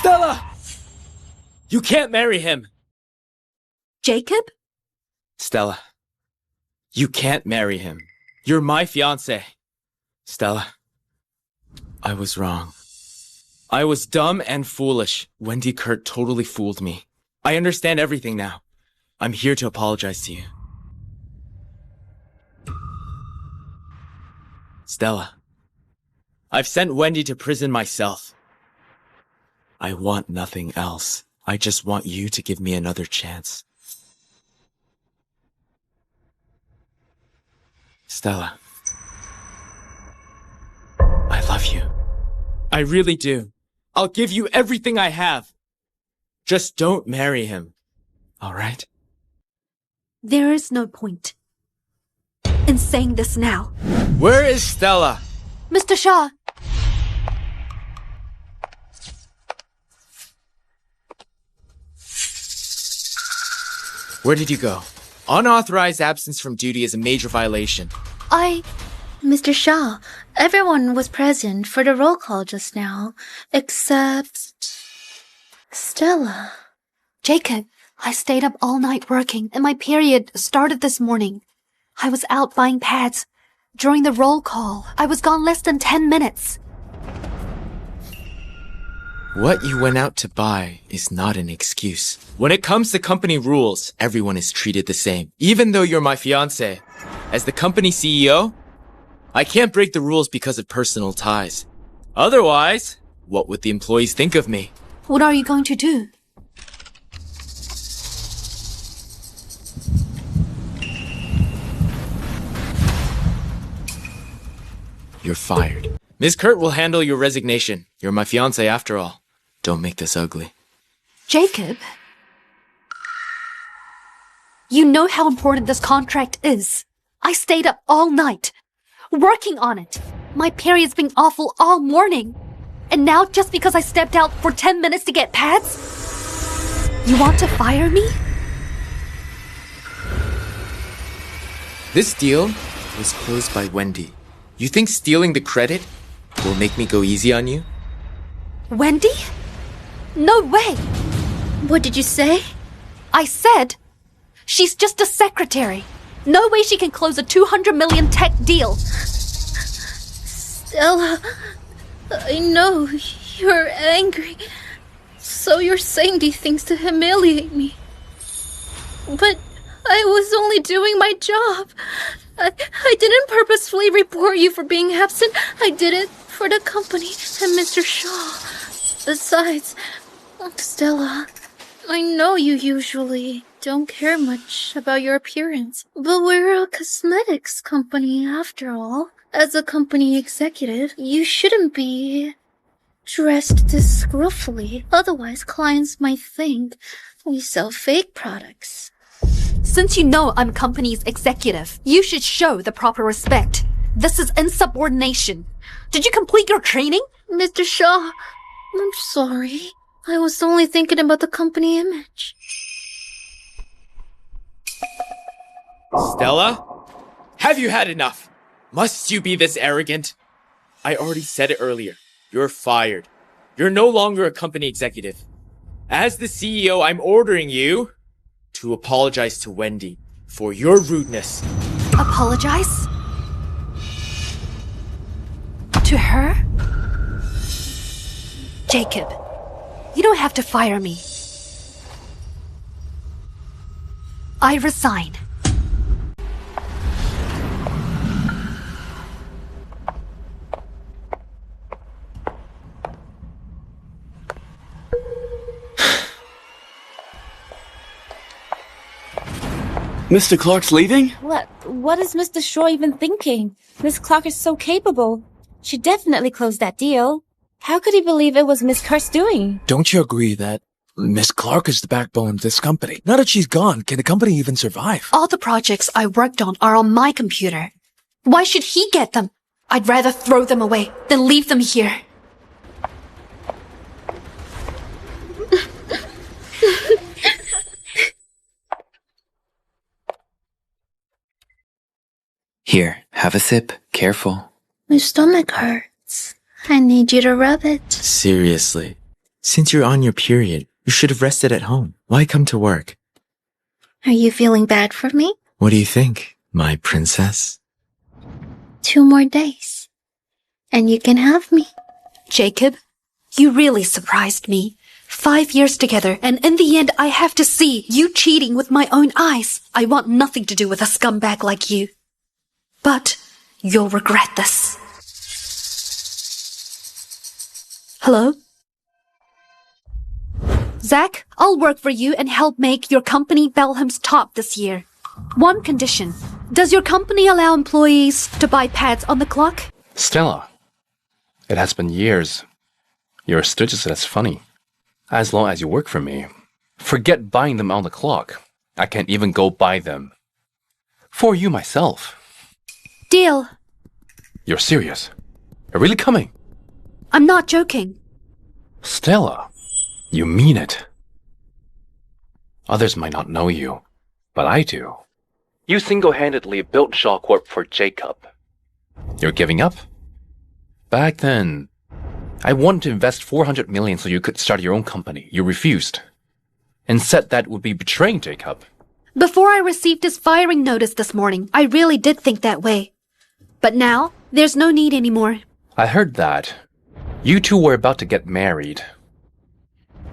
Stella! You can't marry him! Jacob? Stella, you can't marry him. You're my fiancée. Stella, I was wrong. I was dumb and foolish. Wendy Kurt totally fooled me. I understand everything now. I'm here to apologize to you. Stella, I've sent Wendy to prison myself. I want nothing else. I just want you to give me another chance. Stella, I love you. I really do. I'll give you everything I have. Just don't marry him. All right? There is no point in saying this now. Where is Stella? Mr. Shah! Where did you go? Unauthorized absence from duty is a major violation. Mr. Shah, everyone was present for the roll call just now, except Stella. Jacob, I stayed up all night working, and my period started this morning. I was out buying pads. During the roll call, I was gone less than 10 minutes. What you went out to buy is not an excuse. When it comes to company rules, everyone is treated the same. Even though you're my fiancé, as the company CEO, I can't break the rules because of personal ties. Otherwise, what would the employees think of me? What are you going to do? You're fired. Ms. Kurt will handle your resignation. You're my fiancé after all. Don't make this ugly. Jacob? You know how important this contract is. I stayed up all night, working on it. My period's been awful all morning. And now just because I stepped out for 10 minutes to get pads? You want to fire me? This deal was closed by Wendy. You think stealing the credit will make me go easy on you? Wendy? No way! What did you say? I said, she's just a secretary. No way she can close a 200 million tech deal. Stella, I know you're angry. So you're saying these things to humiliate me. But I was only doing my job. I didn't purposefully report you for being absent. I did it for the company and Mr. Shaw. Besides, Stella, I know you usually don't care much about your appearance, but we're a cosmetics company after all. As a company executive, you shouldn't be dressed this scruffily. Otherwise, clients might think we sell fake products. Since you know I'm company's executive, you should show the proper respect. This is insubordination. Did you complete your training? Mr. Shaw, I'm sorry. I was only thinking about the company image. Stella? Have you had enough? Must you be this arrogant? I already said it earlier. You're fired. You're no longer a company executive. As the CEO, I'm ordering you to apologize to Wendy for your rudeness. Apologize? To her? Jacob, you don't have to fire me. I resign. Mr. Clark's leaving? What is Mr. Shaw even thinking? Miss Clark is so capable. She definitely closed that deal. How could he believe it was Miss Kurt's doing? Don't you agree that Miss Clark is the backbone of this company? Now that she's gone, can the company even survive? All the projects I worked on are on my computer. Why should he get them? I'd rather throw them away than leave them here. Here, have a sip. Careful. My stomach hurts. I need you to rub it. Seriously, Since you're on your period, you should have rested at home. Why come to work? Are you feeling bad for me? What do you think, my princess? 2 more days. And you can have me. Jacob, you really surprised me. 5 years together, and in the end I have to see you cheating with my own eyes. I want nothing to do with a scumbag like you. But you'll regret this. Hello? Zach, I'll work for you and help make your company Belham's top this year. One condition. Does your company allow employees to buy pads on the clock? Stella, it has been years. You're still just as funny. As long as you work for me. Forget buying them on the clock. I can't even go buy them. For you myself. Deal. You're serious? You're really coming? I'm not joking. Stella, you mean it. Others might not know you, but I do. You single-handedly built Shaw Corp for Jacob. You're giving up? Back then, I wanted to invest $400 million so you could start your own company. You refused. And said that would be betraying Jacob. Before I received his firing notice this morning, I really did think that way. But now, there's no need anymore. I heard that. You two were about to get married.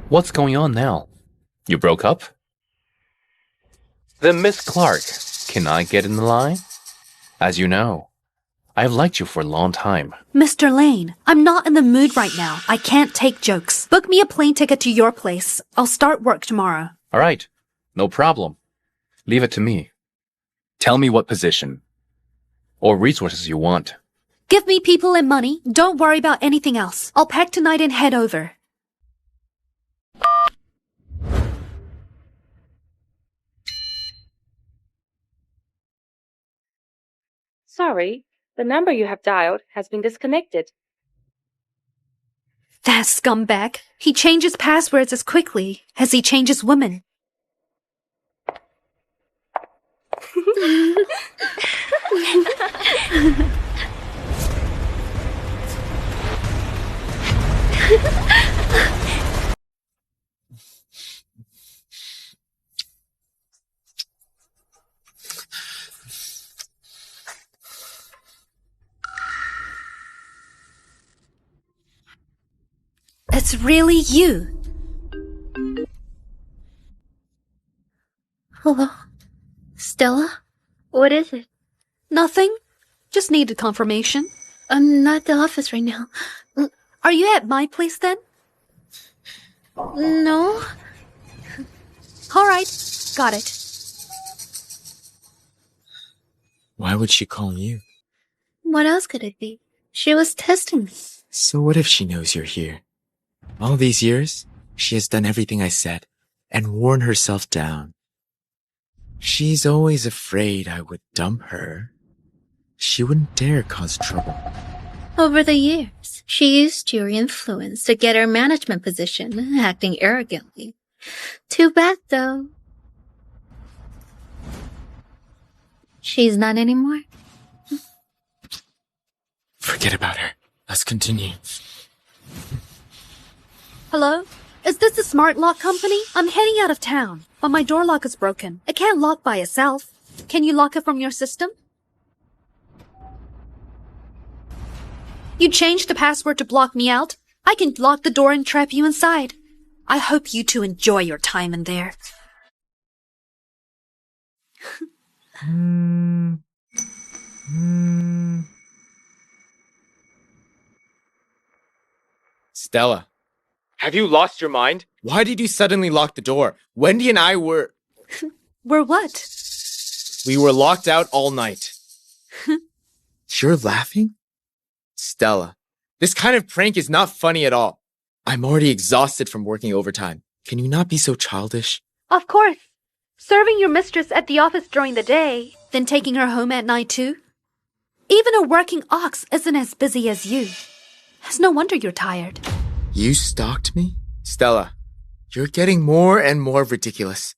What's going on now? You broke up? Then Miss Clark, can I get in the line? As you know, I've liked you for a long time. Mr. Lane, I'm not in the mood right now. I can't take jokes. Book me a plane ticket to your place. I'll start work tomorrow. All right, no problem. Leave it to me. Tell me what position or resources you want. Give me people and money. Don't worry about anything else. I'll pack tonight and head over. Sorry, the number you have dialed has been disconnected. That scumbag. He changes passwords as quickly as he changes women. It's really you. Hello? Stella? What is it? Nothing. Just needed confirmation. I'm not at the office right now. Are you at my place then? No. All right. Got it. Why would she call you? What else could it be? She was testing me. So what if she knows you're here? All these years, she has done everything I said and worn herself down. She's always afraid I would dump her. She wouldn't dare cause trouble. Over the years, she used your influence to get her management position, acting arrogantly. Too bad, though. She's not anymore. Forget about her. Let's continue. Hello? Is this the smart lock company? I'm heading out of town, but my door lock is broken. It can't lock by itself. Can you lock it from your system? You changed the password to block me out? I can lock the door and trap you inside. I hope you two enjoy your time in there. Stella, have you lost your mind? Why did you suddenly lock the door? Wendy and I were... We're what? We were locked out all night. You're laughing? Stella, this kind of prank is not funny at all. I'm already exhausted from working overtime. Can you not be so childish? Of course. Serving your mistress at the office during the day, then taking her home at night too? Even a working ox isn't as busy as you. It's no wonder you're tired. You stalked me? Stella, you're getting more and more ridiculous.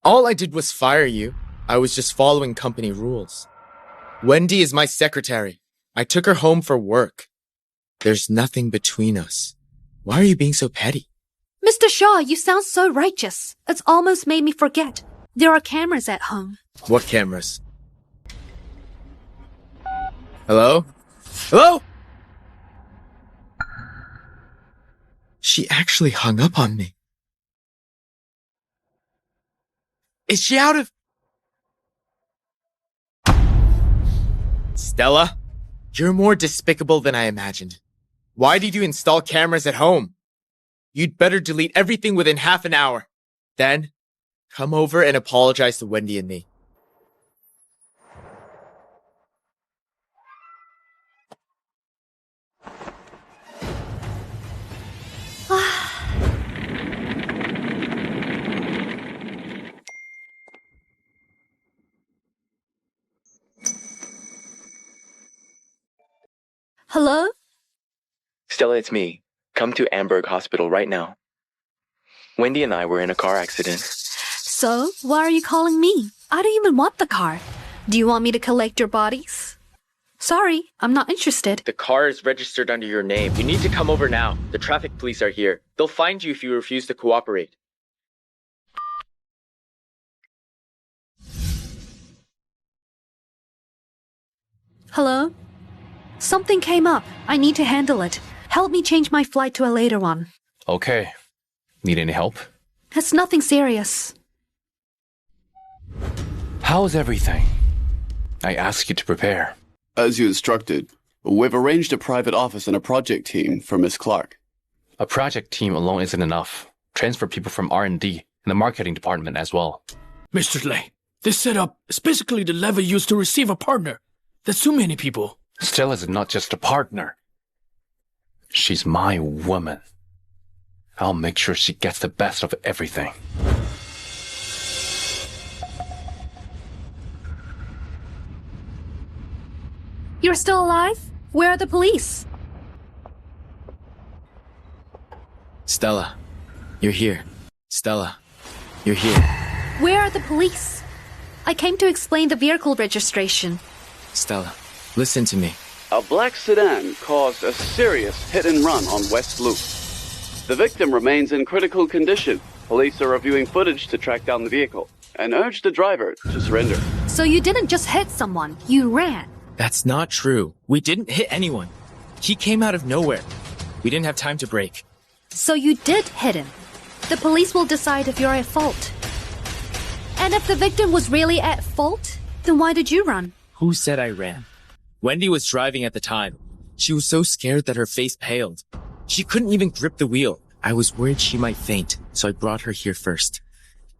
All I did was fire you. I was just following company rules. Wendy is my secretary. I took her home for work. There's nothing between us. Why are you being so petty? Mr. Shaw, you sound so righteous. It's almost made me forget. There are cameras at home. What cameras? Hello? Hello? She actually hung up on me. Is she out of... Stella, you're more despicable than I imagined. Why did you install cameras at home? You'd better delete everything within half an hour. Then, come over and apologize to Wendy and me. Hello? Stella, it's me. Come to Amberg Hospital right now. Wendy and I were in a car accident. So, why are you calling me? I don't even want the car. Do you want me to collect your bodies? Sorry, I'm not interested. The car is registered under your name. You need to come over now. The traffic police are here. They'll find you if you refuse to cooperate. Hello? Something came up. I need to handle it. Help me change my flight to a later one. Okay. Need any help? It's nothing serious. How's everything? I asked you to prepare. As you instructed, we've arranged a private office and a project team for Miss Clark. A project team alone isn't enough. Transfer people from R&D and the marketing department as well. Mr. Lei, this setup is basically the lever used to receive a partner. That's too many people. Stella's not just a partner. She's my woman. I'll make sure she gets the best of everything. You're still alive? Where are the police? Stella, you're here. Stella, you're here. Where are the police? I came to explain the vehicle registration. Stella, listen to me. A black sedan caused a serious hit and run on West Loop. The victim remains in critical condition. Police are reviewing footage to track down the vehicle and urge the driver to surrender. So you didn't just hit someone, you ran. That's not true. We didn't hit anyone. He came out of nowhere. We didn't have time to brake. So you did hit him. The police will decide if you're at fault. And if the victim was really at fault, then why did you run? Who said I ran? Wendy was driving at the time. She was so scared that her face paled. She couldn't even grip the wheel. I was worried she might faint, so I brought her here first.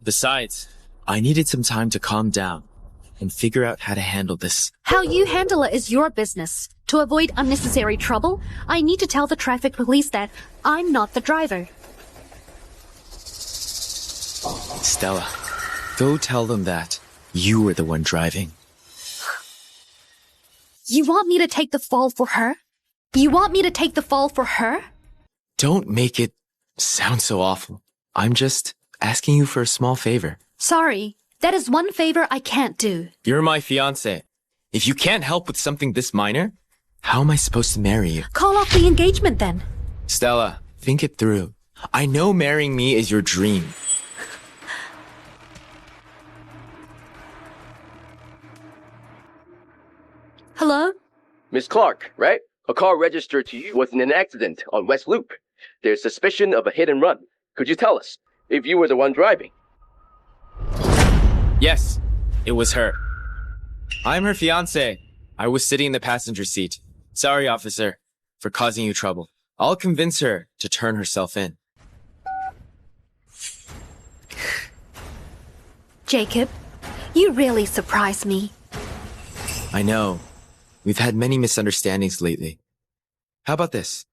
Besides, I needed some time to calm down and figure out how to handle this. How you handle it is your business. To avoid unnecessary trouble, I need to tell the traffic police that I'm not the driver. Stella, go tell them that you were the one driving. You want me to take the fall for her? You want me to take the fall for her? Don't make it sound so awful. I'm just asking you for a small favor. Sorry, that is one favor I can't do. You're my fiancé. If you can't help with something this minor, how am I supposed to marry you? Call off the engagement then. Stella, think it through. I know marrying me is your dream. Hello? Miss Clark, right? A car registered to you was in an accident on West Loop. There's suspicion of a hit and run. Could you tell us if you were the one driving? Yes, it was her. I'm her fiancé. I was sitting in the passenger seat. Sorry, officer, for causing you trouble. I'll convince her to turn herself in. Jacob, you really surprised me. I know. We've had many misunderstandings lately. How about this?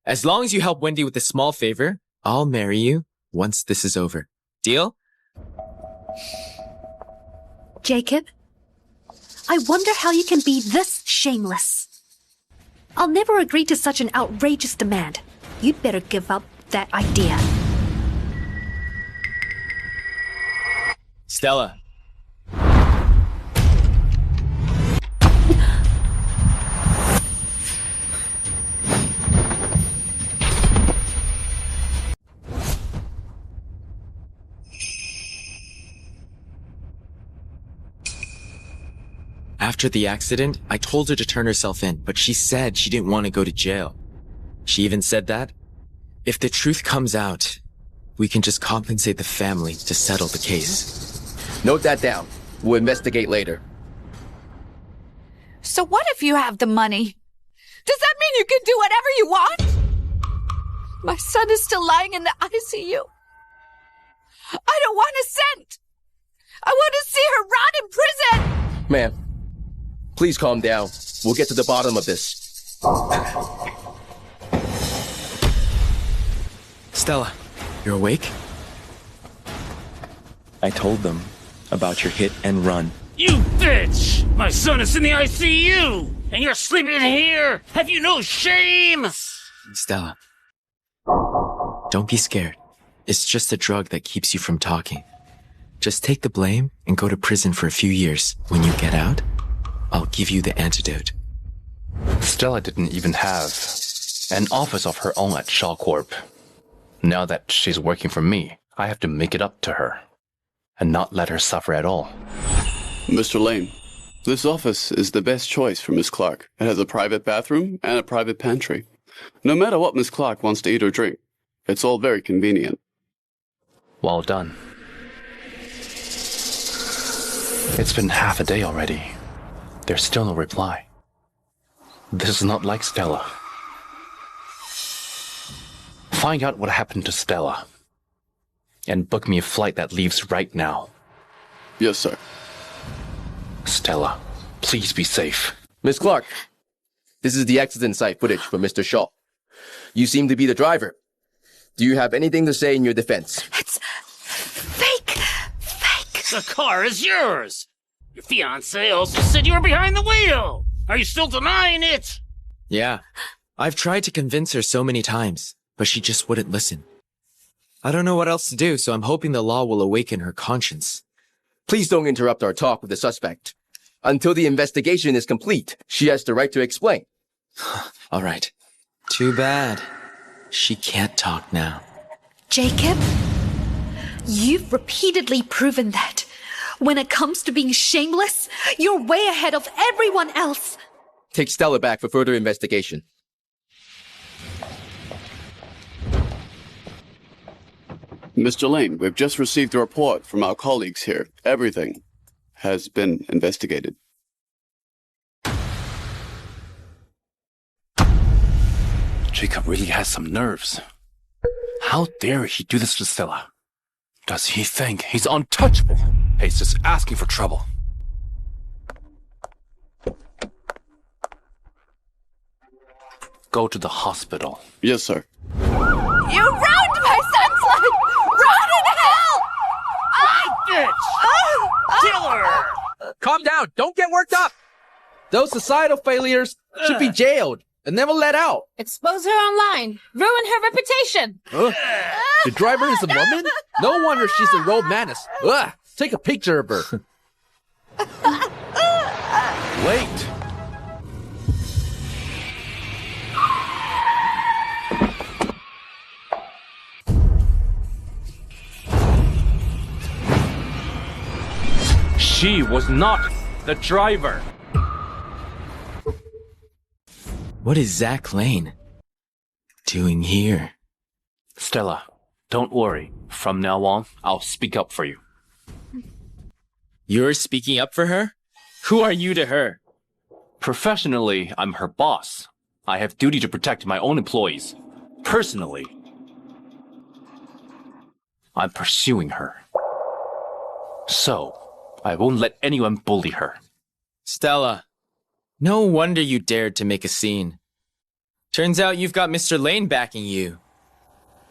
As long as you help Wendy with a small favor, I'll marry you once this is over. Deal? Jacob, I wonder how you can be this shameless. I'll never agree to such an outrageous demand. You'd better give up that idea. Stella. After the accident, I told her to turn herself in, but she said she didn't want to go to jail. She even said that if the truth comes out, we can just compensate the family to settle the case. Note that down. We'll investigate later. So what if you have the money? Does that mean you can do whatever you want? My son is still lying in the ICU. I don't want a cent. I want to see her rot in prison. Ma'am, please calm down. We'll get to the bottom of this. Stella, you're awake? I told them about your hit and run. You bitch! My son is in the ICU, and you're sleeping here! Have you no shame? Stella, don't be scared. It's just a drug that keeps you from talking. Just take the blame and go to prison for a few years. When you get out, I'll give you the antidote. Stella didn't even have an office of her own at Shaw Corp. Now that she's working for me, I have to make it up to her and not let her suffer at all. Mr. Lane, this office is the best choice for Miss Clark. It has a private bathroom and a private pantry. No matter what Miss Clark wants to eat or drink, it's all very convenient. Well done. It's been half a day already. There's still no reply. This is not like Stella. Find out what happened to Stella. And book me a flight that leaves right now. Yes, sir. Stella, please be safe. Miss Clark, this is the accident site footage from Mr. Shaw. You seem to be the driver. Do you have anything to say in your defense? It's fake. The car is yours! Your fiancée also said you were behind the wheel! Are you still denying it? Yeah, I've tried to convince her so many times, but she just wouldn't listen. I don't know what else to do, so I'm hoping the law will awaken her conscience. Please don't interrupt our talk with the suspect. Until the investigation is complete, she has the right to explain. All right. Too bad. She can't talk now. Jacob, you've repeatedly proven that. When it comes to being shameless, you're way ahead of everyone else. Take Stella back for further investigation. Mr. Lane, we've just received a report from our colleagues here. Everything has been investigated. Jacob really has some nerves. How dare he do this to Stella? Does he think he's untouchable? He's just asking for trouble. Go to the hospital. Yes, sir. You ruined my son's life! Rot in hell! Bitch! Kill her! Calm down. Don't get worked up. Those societal failures should be jailed and never let out. Expose her online. Ruin her reputation. The driver is a woman? No wonder she's a road menace. Ugh. Take a picture of her. Wait. She was not the driver. What is Zach Lane doing here? Stella, don't worry. From now on, I'll speak up for you. You're speaking up for her? Who are you to her? Professionally, I'm her boss. I have duty to protect my own employees. Personally, I'm pursuing her. So, I won't let anyone bully her. Stella, no wonder you dared to make a scene. Turns out you've got Mr. Lane backing you.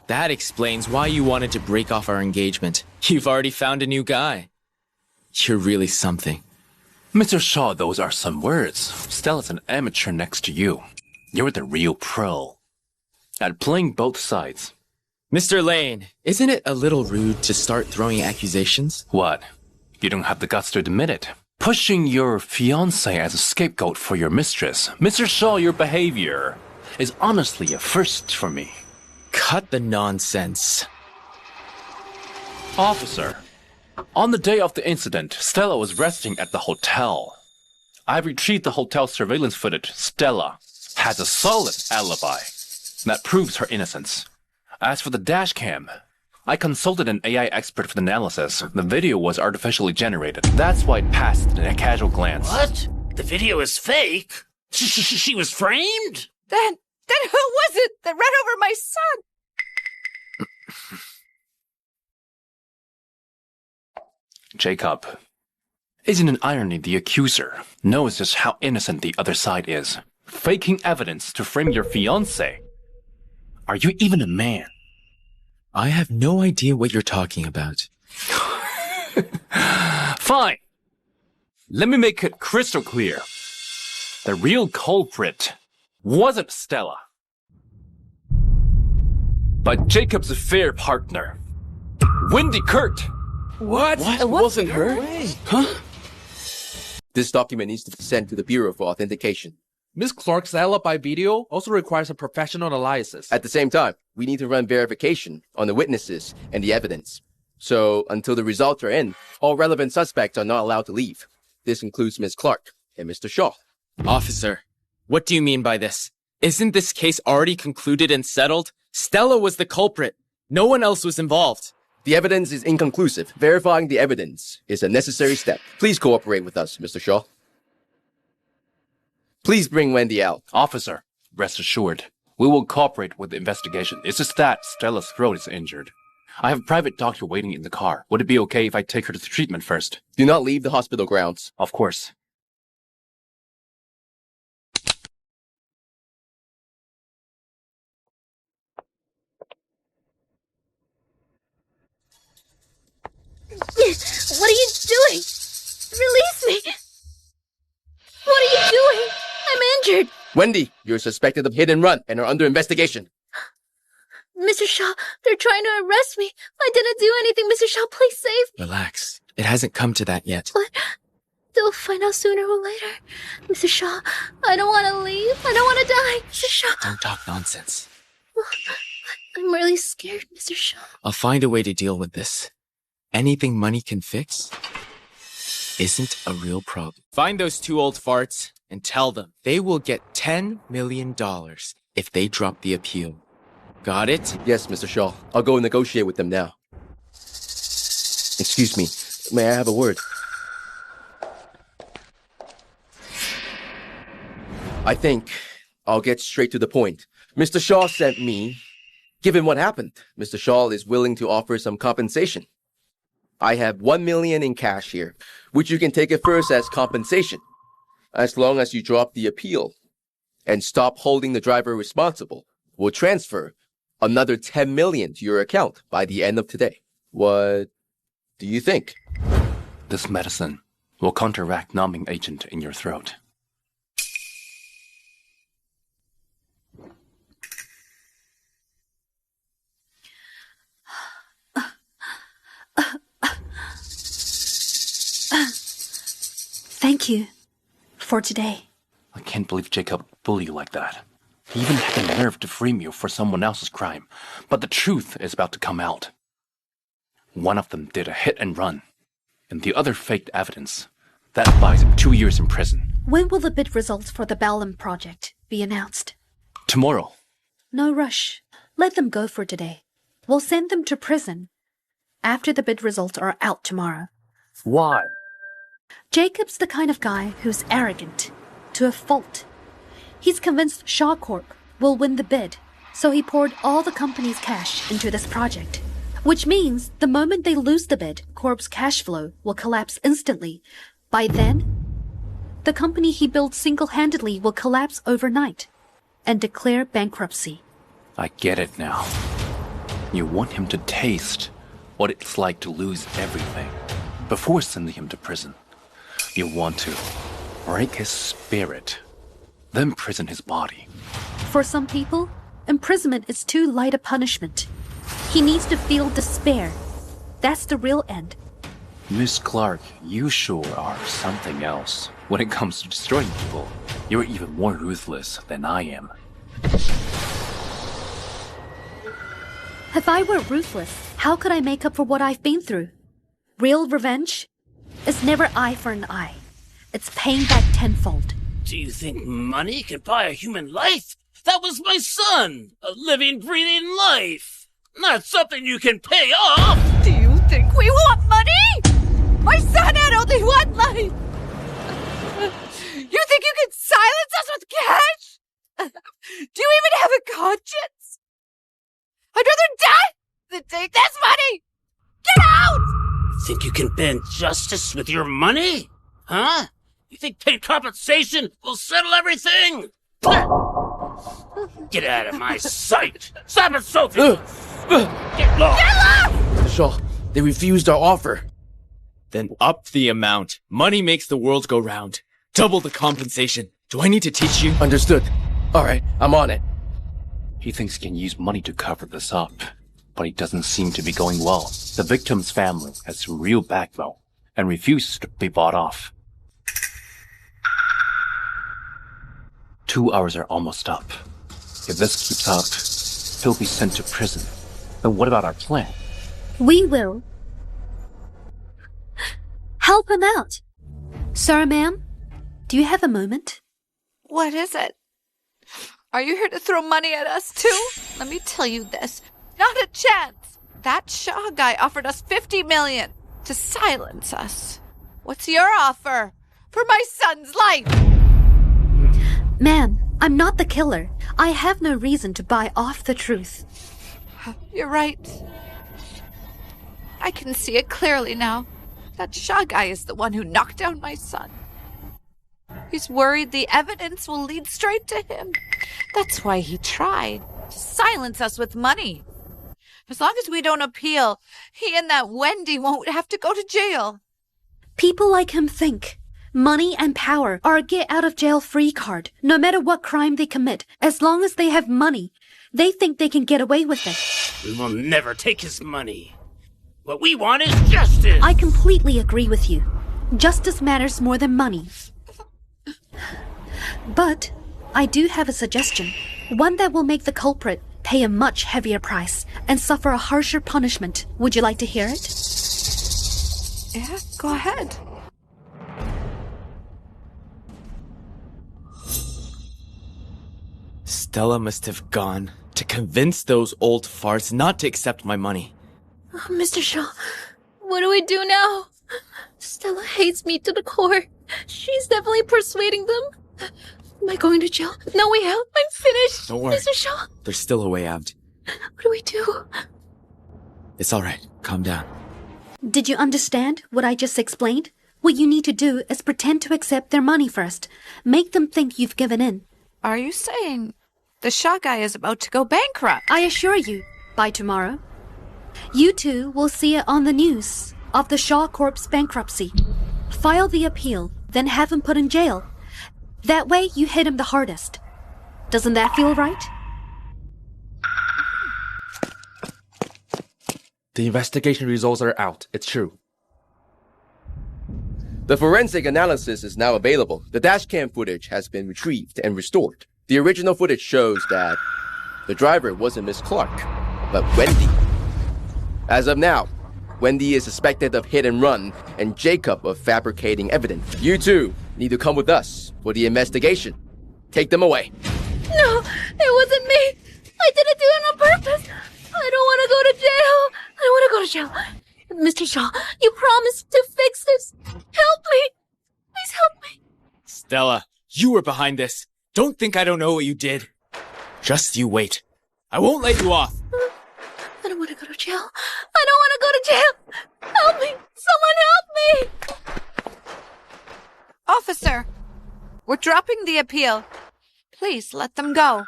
That explains why you wanted to break off our engagement. You've already found a new guy. You're really something. Mr. Shaw, those are some words. Stella's an amateur next to you. You're the real pro. At playing both sides. Mr. Lane, isn't it a little rude to start throwing accusations? What? You don't have the guts to admit it. Pushing your fiancé as a scapegoat for your mistress. Mr. Shaw, your behavior is honestly a first for me. Cut the nonsense. Officer, on the day of the incident, Stella was resting at the hotel. I've retrieved the hotel surveillance footage. Stella has a solid alibi that proves her innocence. As for the dash cam, I consulted an AI expert for the analysis. The video was artificially generated. That's why it passed in a casual glance. What? The video is fake? She was framed? Then who was it that ran over my son? Jacob. Isn't it irony the accuser knows just how innocent the other side is? Faking evidence to frame your fiancé. Are you even a man? I have no idea what you're talking about. Fine. Let me make it crystal clear. The real culprit wasn't Stella, but Jacob's affair partner, Wendy Kurt. What? It wasn't her? Huh? This document needs to be sent to the Bureau for authentication. Miss Clark's alibi video also requires a professional analysis. At the same time, we need to run verification on the witnesses and the evidence. So, until the results are in, all relevant suspects are not allowed to leave. This includes Miss Clark and Mr. Shaw. Officer, what do you mean by this? Isn't this case already concluded and settled? Stella was the culprit. No one else was involved. The evidence is inconclusive. Verifying the evidence is a necessary step. Please cooperate with us, Mr. Shaw. Please bring Wendy out. Officer, rest assured, we will cooperate with the investigation. It's just that Stella's throat is injured. I have a private doctor waiting in the car. Would it be okay if I take her to treatment first? Do not leave the hospital grounds. Of course. What are you doing? Release me! What are you doing? I'm injured! Wendy, you're suspected of hit and run and are under investigation. Mr. Shaw, they're trying to arrest me. I didn't do anything, Mr. Shaw. Please save me. Relax. It hasn't come to that yet. But they'll find out sooner or later. Mr. Shaw, I don't want to leave. I don't want to die. Mr. Shaw. Don't talk nonsense. I'm really scared, Mr. Shaw. I'll find a way to deal with this. Anything money can fix isn't a real problem. Find those two old farts and tell them they will get $10 million if they drop the appeal. Got it? Yes, Mr. Shaw. I'll go negotiate with them now. Excuse me. May I have a word? I think I'll get straight to the point. Mr. Shaw sent me. Given what happened, Mr. Shaw is willing to offer some compensation. I have $1 million in cash here, which you can take at first as compensation, as long as you drop the appeal and stop holding the driver responsible. We'll transfer another $10 million to your account by the end of today. What do you think? This medicine will counteract numbing agent in your throat. Thank you for today. I can't believe Jacob bullied you like that. He even had the nerve to frame you for someone else's crime. But the truth is about to come out. One of them did a hit and run, and the other faked evidence. That buys him 2 years in prison. When will the bid results for the Ballum project be announced? Tomorrow. No rush. Let them go for today. We'll send them to prison after the bid results are out tomorrow. Why? Jacob's the kind of guy who's arrogant to a fault. He's convinced Shaw Corp will win the bid, so he poured all the company's cash into this project. Which means the moment they lose the bid, Corp's cash flow will collapse instantly. By then, the company he built single-handedly will collapse overnight and declare bankruptcy. I get it now. You want him to taste what it's like to lose everything before sending him to prison. You want to break his spirit, then prison his body. For some people, imprisonment is too light a punishment. He needs to feel despair. That's the real end. Miss Clark, you sure are something else. When it comes to destroying people, you're even more ruthless than I am. If I were ruthless, how could I make up for what I've been through? Real revenge is never eye for an eye. it's paying back tenfold. Do you think money can buy a human life? That was my son! A living, breathing life! Not something you can pay off! Do you think we want money? My son had only one life! You think you can silence us with cash? Do you even have a conscience? I'd rather die than take this money! Get out! Think you can bend justice with your money? Huh? You think paid compensation will settle everything? Get out of my sight! Stop it, Sophie! Get lost! Get lost! Mr. Shaw, they refused our offer. Then up the amount. Money makes the world go round. Double the compensation. Do I need to teach you? Understood. All right, I'm on it. He thinks he can use money to cover this up, but it doesn't seem to be going well. The victim's family has real backbone and refuses to be bought off. 2 hours are almost up. If this keeps up, he'll be sent to prison. Then what about our plan? We will help him out. Sir, ma'am, do you have a moment? What is it? Are you here to throw money at us too? Let me tell you this. Not a chance. That Shaw guy offered us $50 million to silence us. What's your offer for my son's life? Ma'am, I'm not the killer. I have no reason to buy off the truth. You're right. I can see it clearly now. That Shaw guy is the one who knocked down my son. He's worried the evidence will lead straight to him. That's why he tried to silence us with money. As long as we don't appeal, he and that Wendy won't have to go to jail. People like him think money and power are a get-out-of-jail-free card. No matter what crime they commit, as long as they have money, they think they can get away with it. We will never take his money. What we want is justice! I completely agree with you. Justice matters more than money. But I do have a suggestion. One that will make the culprit pay a much heavier price and suffer a harsher punishment. Would you like to hear it? Yeah, go ahead. Stella must have gone to convince those old farts not to accept my money. Oh, Mr. Shaw, what do we do now? Stella hates me to the core. She's definitely persuading them. Am I going to jail? No way out. I'm finished. Don't worry. Mr. Shaw. There's still a way out. What do we do? It's alright. Calm down. Did you understand what I just explained? What you need to do is pretend to accept their money first. Make them think you've given in. Are you saying the Shaw guy is about to go bankrupt? I assure you, by tomorrow, you two will see it on the news of the Shaw Corp's bankruptcy. File the appeal, then have him put in jail. That way you hit him the hardest. Doesn't that feel right? The investigation results are out. It's true. The forensic analysis is now available. The dashcam footage has been retrieved and restored. The original footage shows that the driver wasn't Miss Clark, but Wendy. As of now, Wendy is suspected of hit and run and Jacob of fabricating evidence. You two need to come with us for the investigation. Take them away. No, it wasn't me. I didn't do it on purpose. I don't want to go to jail. I don't want to go to jail. Mr. Shaw, you promised to fix this. Help me. Please help me. Stella, you were behind this. Don't think I don't know what you did. Just you wait. I won't let you off. I don't want to go to jail. I don't want to go to jail. Help me. Someone help me. Officer, we're dropping the appeal. Please let them go.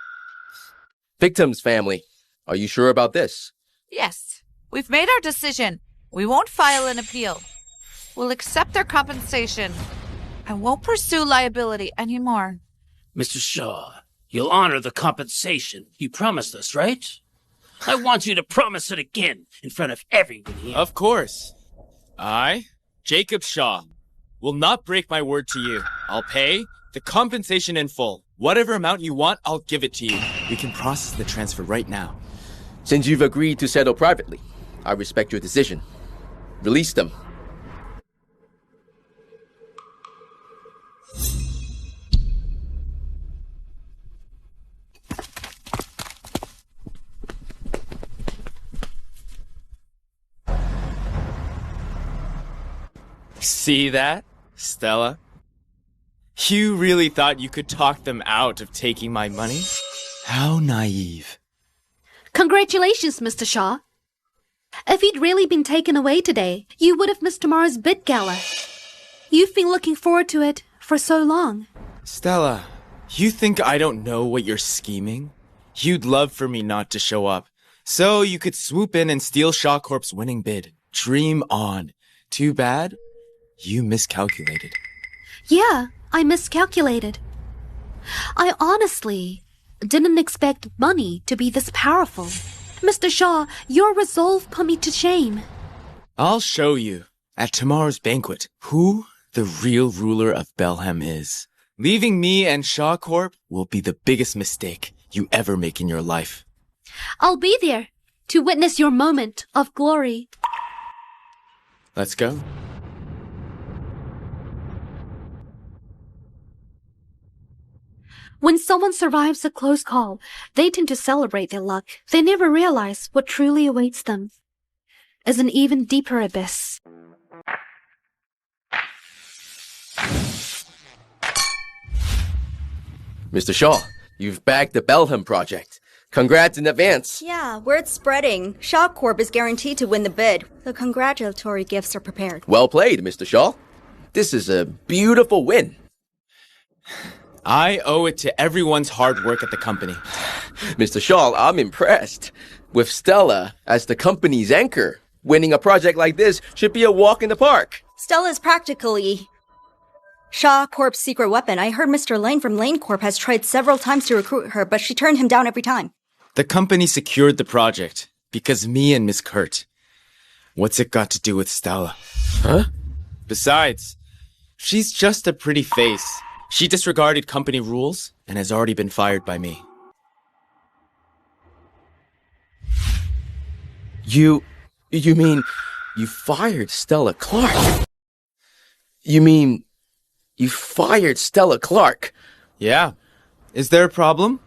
Victim's family, are you sure about this? Yes, we've made our decision. We won't file an appeal. We'll accept their compensation and won't pursue liability anymore. Mr. Shaw, you'll honor the compensation you promised us, right? I want you to promise it again in front of everyone here. Of course. I, Jacob Shaw, will not break my word to you. I'll pay the compensation in full. Whatever amount you want, I'll give it to you. We can process the transfer right now. Since you've agreed to settle privately, I respect your decision. Release them. See that, Stella? You really thought you could talk them out of taking my money? How naive. Congratulations, Mr. Shaw. If you'd really been taken away today, you would have missed tomorrow's bid gala. You've been looking forward to it for so long. Stella, you think I don't know what you're scheming? You'd love for me not to show up, so you could swoop in and steal Shaw Corp's winning bid. Dream on. Too bad, you miscalculated. Yeah, I miscalculated. I honestly didn't expect money to be this powerful. Mr. Shaw, your resolve put me to shame. I'll show you, at tomorrow's banquet, who the real ruler of Belhem is. Leaving me and Shaw Corp will be the biggest mistake you ever make in your life. I'll be there to witness your moment of glory. Let's go. When someone survives a close call, they tend to celebrate their luck. They never realize what truly awaits them is an even deeper abyss. Mr. Shaw, you've bagged the Belhem project. Congrats in advance. Yeah, word's spreading. Shaw Corp is guaranteed to win the bid. The congratulatory gifts are prepared. Well played, Mr. Shaw. This is a beautiful win. I owe it to everyone's hard work at the company. Mr. Shaw, I'm impressed. With Stella as the company's anchor, winning a project like this should be a walk in the park. Stella's practically Shaw Corp's secret weapon. I heard Mr. Lane from Lane Corp has tried several times to recruit her, but she turned him down every time. The company secured the project because me and Miss Kurt. What's it got to do with Stella? Huh? Besides, she's just a pretty face. She disregarded company rules and has already been fired by me. You mean you fired Stella Clark? You mean you fired Stella Clark? Yeah. Is there a problem?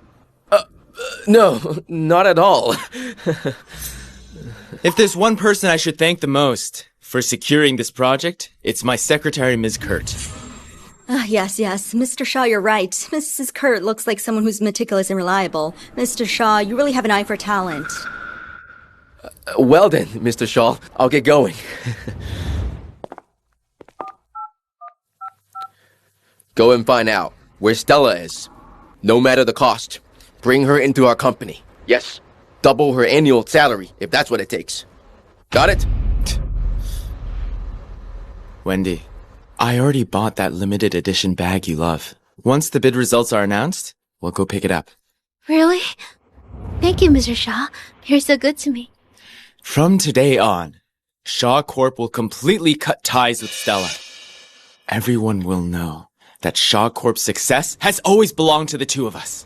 No, not at all. If there's one person I should thank the most for securing this project, it's my secretary, Ms. Kurt. Yes. Mr. Shaw, you're right. Mrs. Kurt looks like someone who's meticulous and reliable. Mr. Shaw, you really have an eye for talent. Well then, Mr. Shaw, I'll get going. Go and find out where Stella is. No matter the cost. Bring her into our company. Yes, double her annual salary, if that's what it takes. Got it? Wendy, I already bought that limited edition bag you love. Once the bid results are announced, we'll go pick it up. Really? Thank you, Mr. Shaw. You're so good to me. From today on, Shaw Corp will completely cut ties with Stella. Everyone will know that Shaw Corp's success has always belonged to the two of us.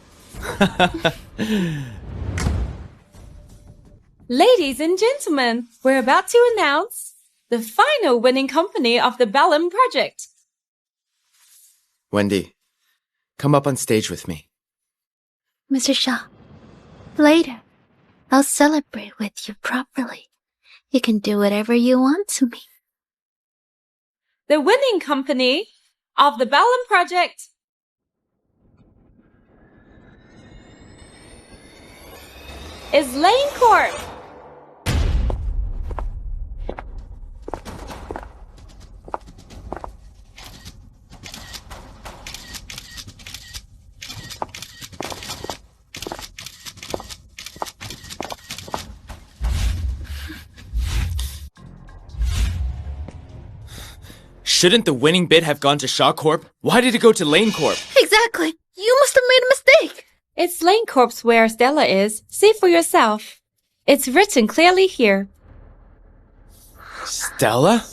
Ladies and gentlemen, we're about to announce the final winning company of the Belhem project. Wendy, come up on stage with me. Mr. Shaw, later, I'll celebrate with you properly. You can do whatever you want to me. The winning company of the Belhem project is Lane Corp. Shouldn't the winning bid have gone to Shaw Corp? Why did it go to Lane Corp? Exactly. You must have made a mistake. It's Lane Corp's where Stella is. See for yourself. It's written clearly here. Stella?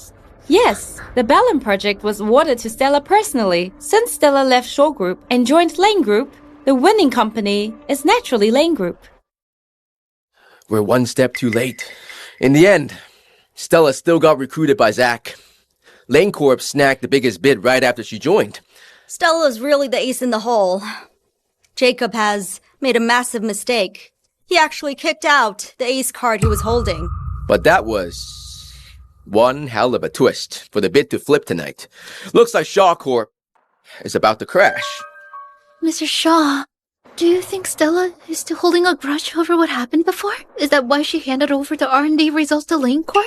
Yes, the Belhem project was awarded to Stella personally. Since Stella left Shaw Group and joined Lane Group, the winning company is naturally Lane Group. We're one step too late. In the end, Stella still got recruited by Zach. Lane Corp snagged the biggest bid right after she joined. Stella's really the ace in the hole. Jacob has made a massive mistake. He actually kicked out the ace card he was holding. But that was One hell of a twist for the bid to flip tonight. Looks like Shaw Corp is about to crash. Mr. Shaw, do you think Stella is still holding a grudge over what happened before? Is that why she handed over the R&D results to Lane Corp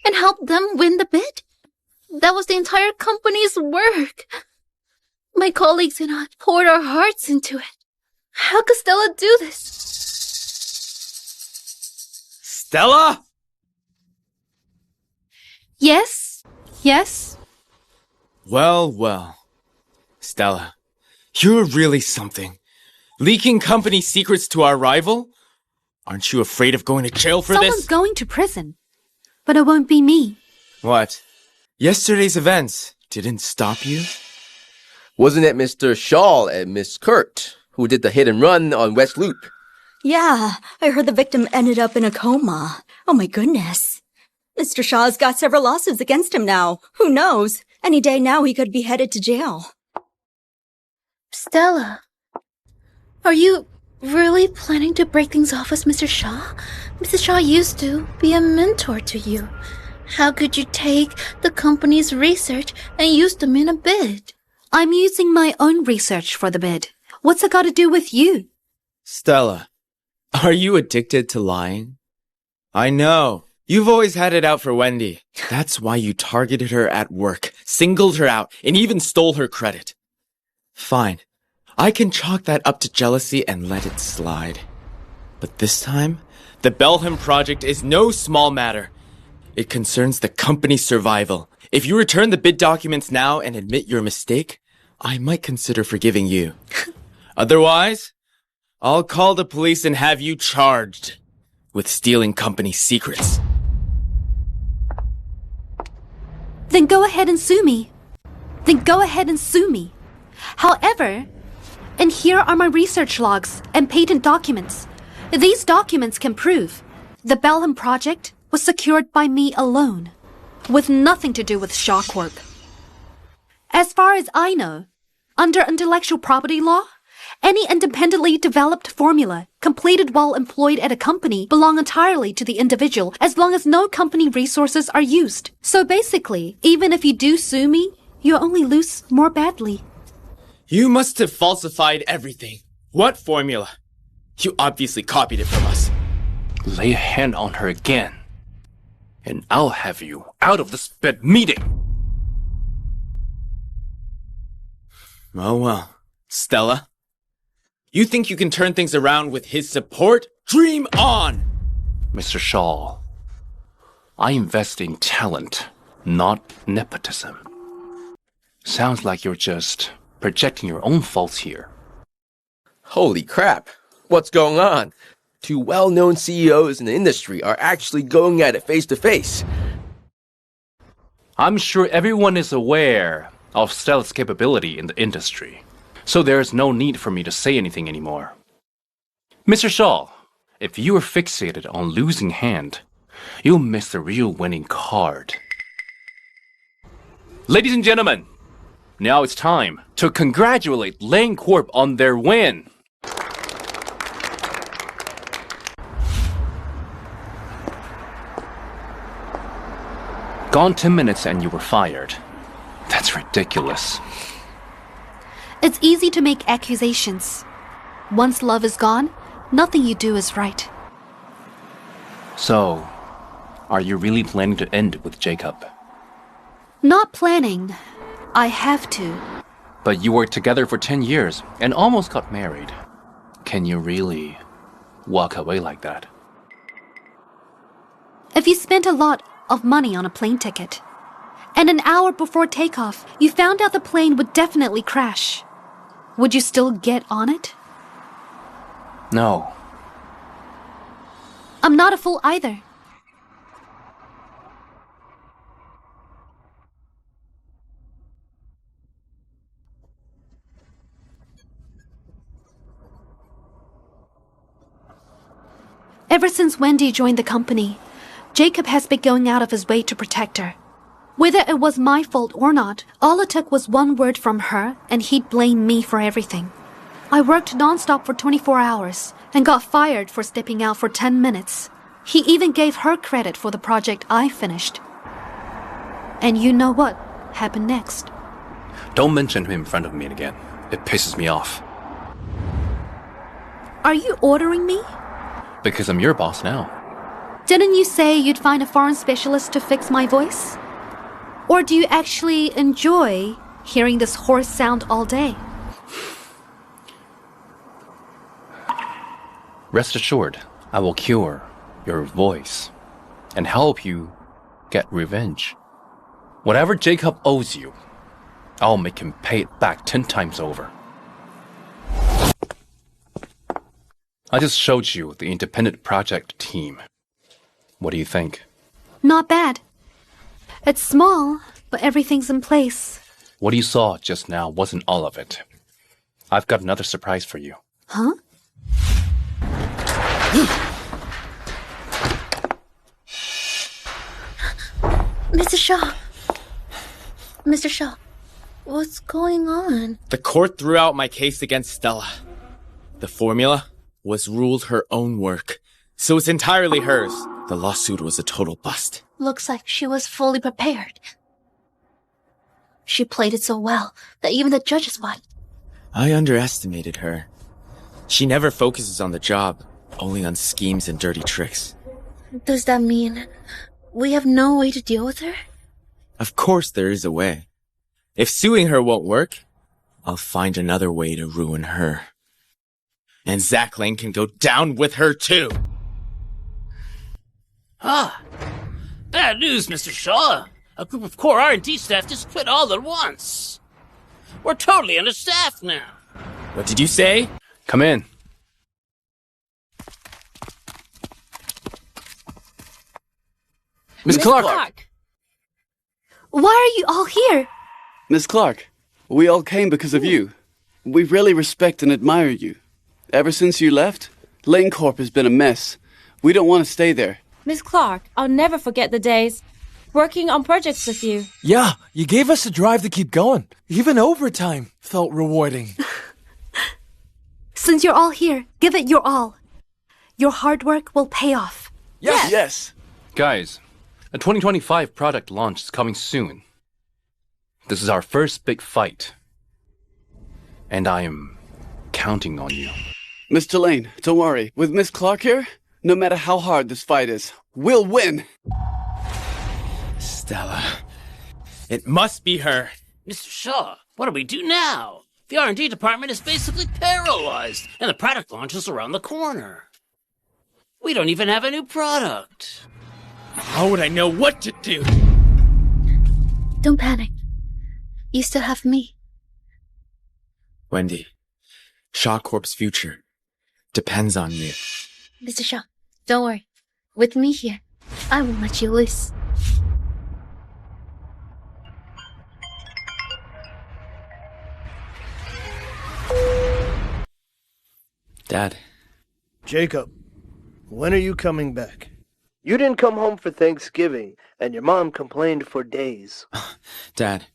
and helped them win the bid? That was the entire company's work. My colleagues and I poured our hearts into it. How could Stella do this? Stella? Yes? Yes? Well, well. Stella, you're really something. Leaking company secrets to our rival? Aren't you afraid of going to jail for Someone's this? going to prison. But it won't be me. What? Yesterday's events didn't stop you? Wasn't it Mr. Shaw and Miss Kurt who did the hit and run on West Loop? Yeah, I heard the victim ended up in a coma. Oh my goodness. Mr. Shaw's got several lawsuits against him now. Who knows? Any day now he could be headed to jail. Stella, are you really planning to break things off with Mr. Shaw? Mr. Shaw used to be a mentor to you. How could you take the company's research and use them in a bid? I'm using my own research for the bid. What's it got to do with you? Stella, are you addicted to lying? I know. You've always had it out for Wendy. That's why you targeted her at work, singled her out, and even stole her credit. Fine. I can chalk that up to jealousy and let it slide. But this time, the Belham project is no small matter. It concerns the company's survival. If you return the bid documents now and admit your mistake, I might consider forgiving you. Otherwise, I'll call the police and have you charged with stealing company secrets. Then go ahead and sue me. However, and here are my research logs and patent documents. These documents can prove the Belham project was secured by me alone, with nothing to do with Shaw Corp. As far as I know, under intellectual property law, any independently developed formula completed while employed at a company belong entirely to the individual as long as no company resources are used. So basically, even if you do sue me, you'll only lose more badly. You must have falsified everything. What formula? You obviously copied it from us. Lay a hand on her again, and I'll have you out of this bed meeting. Oh well. Stella, you think you can turn things around with his support? Dream on! Mr. Shaw, I invest in talent, not nepotism. Sounds like you're just projecting your own faults here. Holy crap. What's going on? Two well-known CEOs in the industry are actually going at it face to face. I'm sure everyone is aware of Stella's capability in the industry, so there's no need for me to say anything anymore. Mr. Shaw, if you are fixated on losing hand, you'll miss the real winning card. Ladies and gentlemen, now it's time to congratulate Lane Corp on their win. Gone 10 minutes and you were fired. That's ridiculous. It's easy to make accusations. Once love is gone, nothing you do is right. So, are you really planning to end with Jacob? Not planning. I have to. But you were together for 10 years and almost got married. Can you really walk away like that? If you spent a lot of money on a plane ticket, and an hour before takeoff, you found out the plane would definitely crash, would you still get on it? No. I'm not a fool either. Ever since Wendy joined the company, Jacob has been going out of his way to protect her. Whether it was my fault or not, all it took was one word from her and he'd blame me for everything. I worked non-stop for 24 hours and got fired for stepping out for 10 minutes. He even gave her credit for the project I finished. And you know what happened next. Don't mention him in front of me again. It pisses me off. Are you ordering me? Because I'm your boss now. Didn't you say you'd find a foreign specialist to fix my voice? Or do you actually enjoy hearing this hoarse sound all day? Rest assured, I will cure your voice and help you get revenge. Whatever Jacob owes you, I'll make him pay it back 10 times over. I just showed you the independent project team. What do you think? Not bad. It's small, but everything's in place. What you saw just now wasn't all of it. I've got another surprise for you. Huh? Mr. Shaw. Mr. Shaw, what's going on? The court threw out my case against Stella. The formula was ruled her own work, so it's entirely hers. The lawsuit was a total bust. Looks like she was fully prepared. She played it so well that even the judges bought it. I underestimated her. She never focuses on the job, only on schemes and dirty tricks. Does that mean we have no way to deal with her? Of course there is a way. If suing her won't work, I'll find another way to ruin her. And Zach Lane can go down with her too. Ah, bad news, Mr. Shaw. A group of core R&D staff just quit all at once. We're totally understaffed now. What did you say? Come in. Miss Clark! Why are you all here? Miss Clark, we all came because of you. We really respect and admire you. Ever since you left, Lane Corp has been a mess. We don't want to stay there. Miss Clark, I'll never forget the days working on projects with you. Yeah, you gave us a drive to keep going. Even overtime felt rewarding. Since you're all here, give it your all. Your hard work will pay off. Yes. Guys, a 2025 product launch is coming soon. This is our first big fight. And I am counting on you. Mr. Lane, don't worry. With Miss Clark here, no matter how hard this fight is, we'll win. Stella. It must be her. Mr. Shaw, what do we do now? The R&D department is basically paralyzed, and the product launch is around the corner. We don't even have a new product. How would I know what to do? Don't panic. You still have me. Wendy, Shaw Corp's future depends on you. Mr. Shaw, don't worry. With me here, I won't let you loose. Dad. Jacob, when are you coming back? You didn't come home for Thanksgiving, and your mom complained for days. Dad,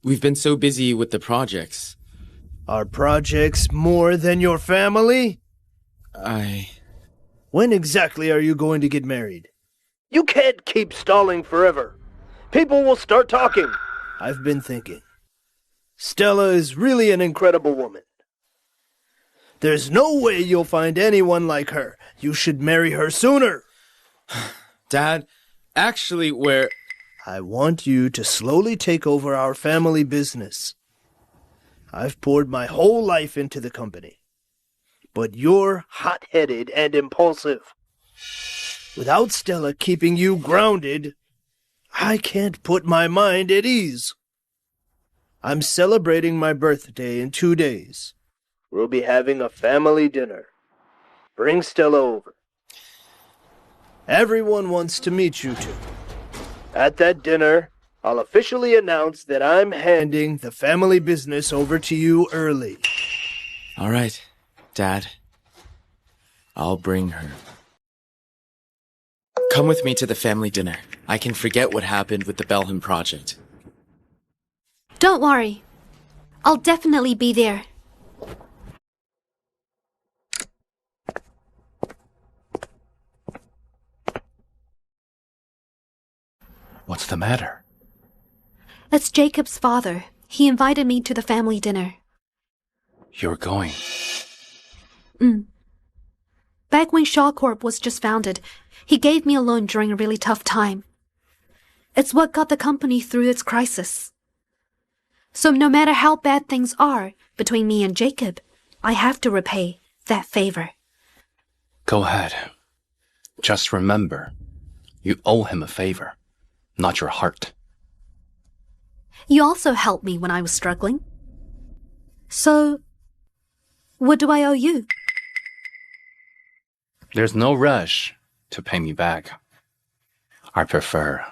we've been so busy with the projects. Are projects more than your family? When exactly are you going to get married? You can't keep stalling forever. People will start talking. I've been thinking. Stella is really an incredible woman. There's no way you'll find anyone like her. You should marry her sooner. Dad, actually, I want you to slowly take over our family business. I've poured my whole life into the company. But you're hot-headed and impulsive. Without Stella keeping you grounded, I can't put my mind at ease. I'm celebrating my birthday in 2 days. We'll be having a family dinner. Bring Stella over. Everyone wants to meet you two. At that dinner, I'll officially announce that I'm handing the family business over to you early. All right, Dad. I'll bring her. Come with me to the family dinner. I can forget what happened with the Belham project. Don't worry. I'll definitely be there. What's the matter? It's Jacob's father. He invited me to the family dinner. You're going. Back when Shaw Corp was just founded, he gave me a loan during a really tough time. It's what got the company through its crisis. So no matter how bad things are between me and Jacob, I have to repay that favor. Go ahead. Just remember, you owe him a favor, not your heart. You also helped me when I was struggling. So, what do I owe you? There's no rush to pay me back. I prefer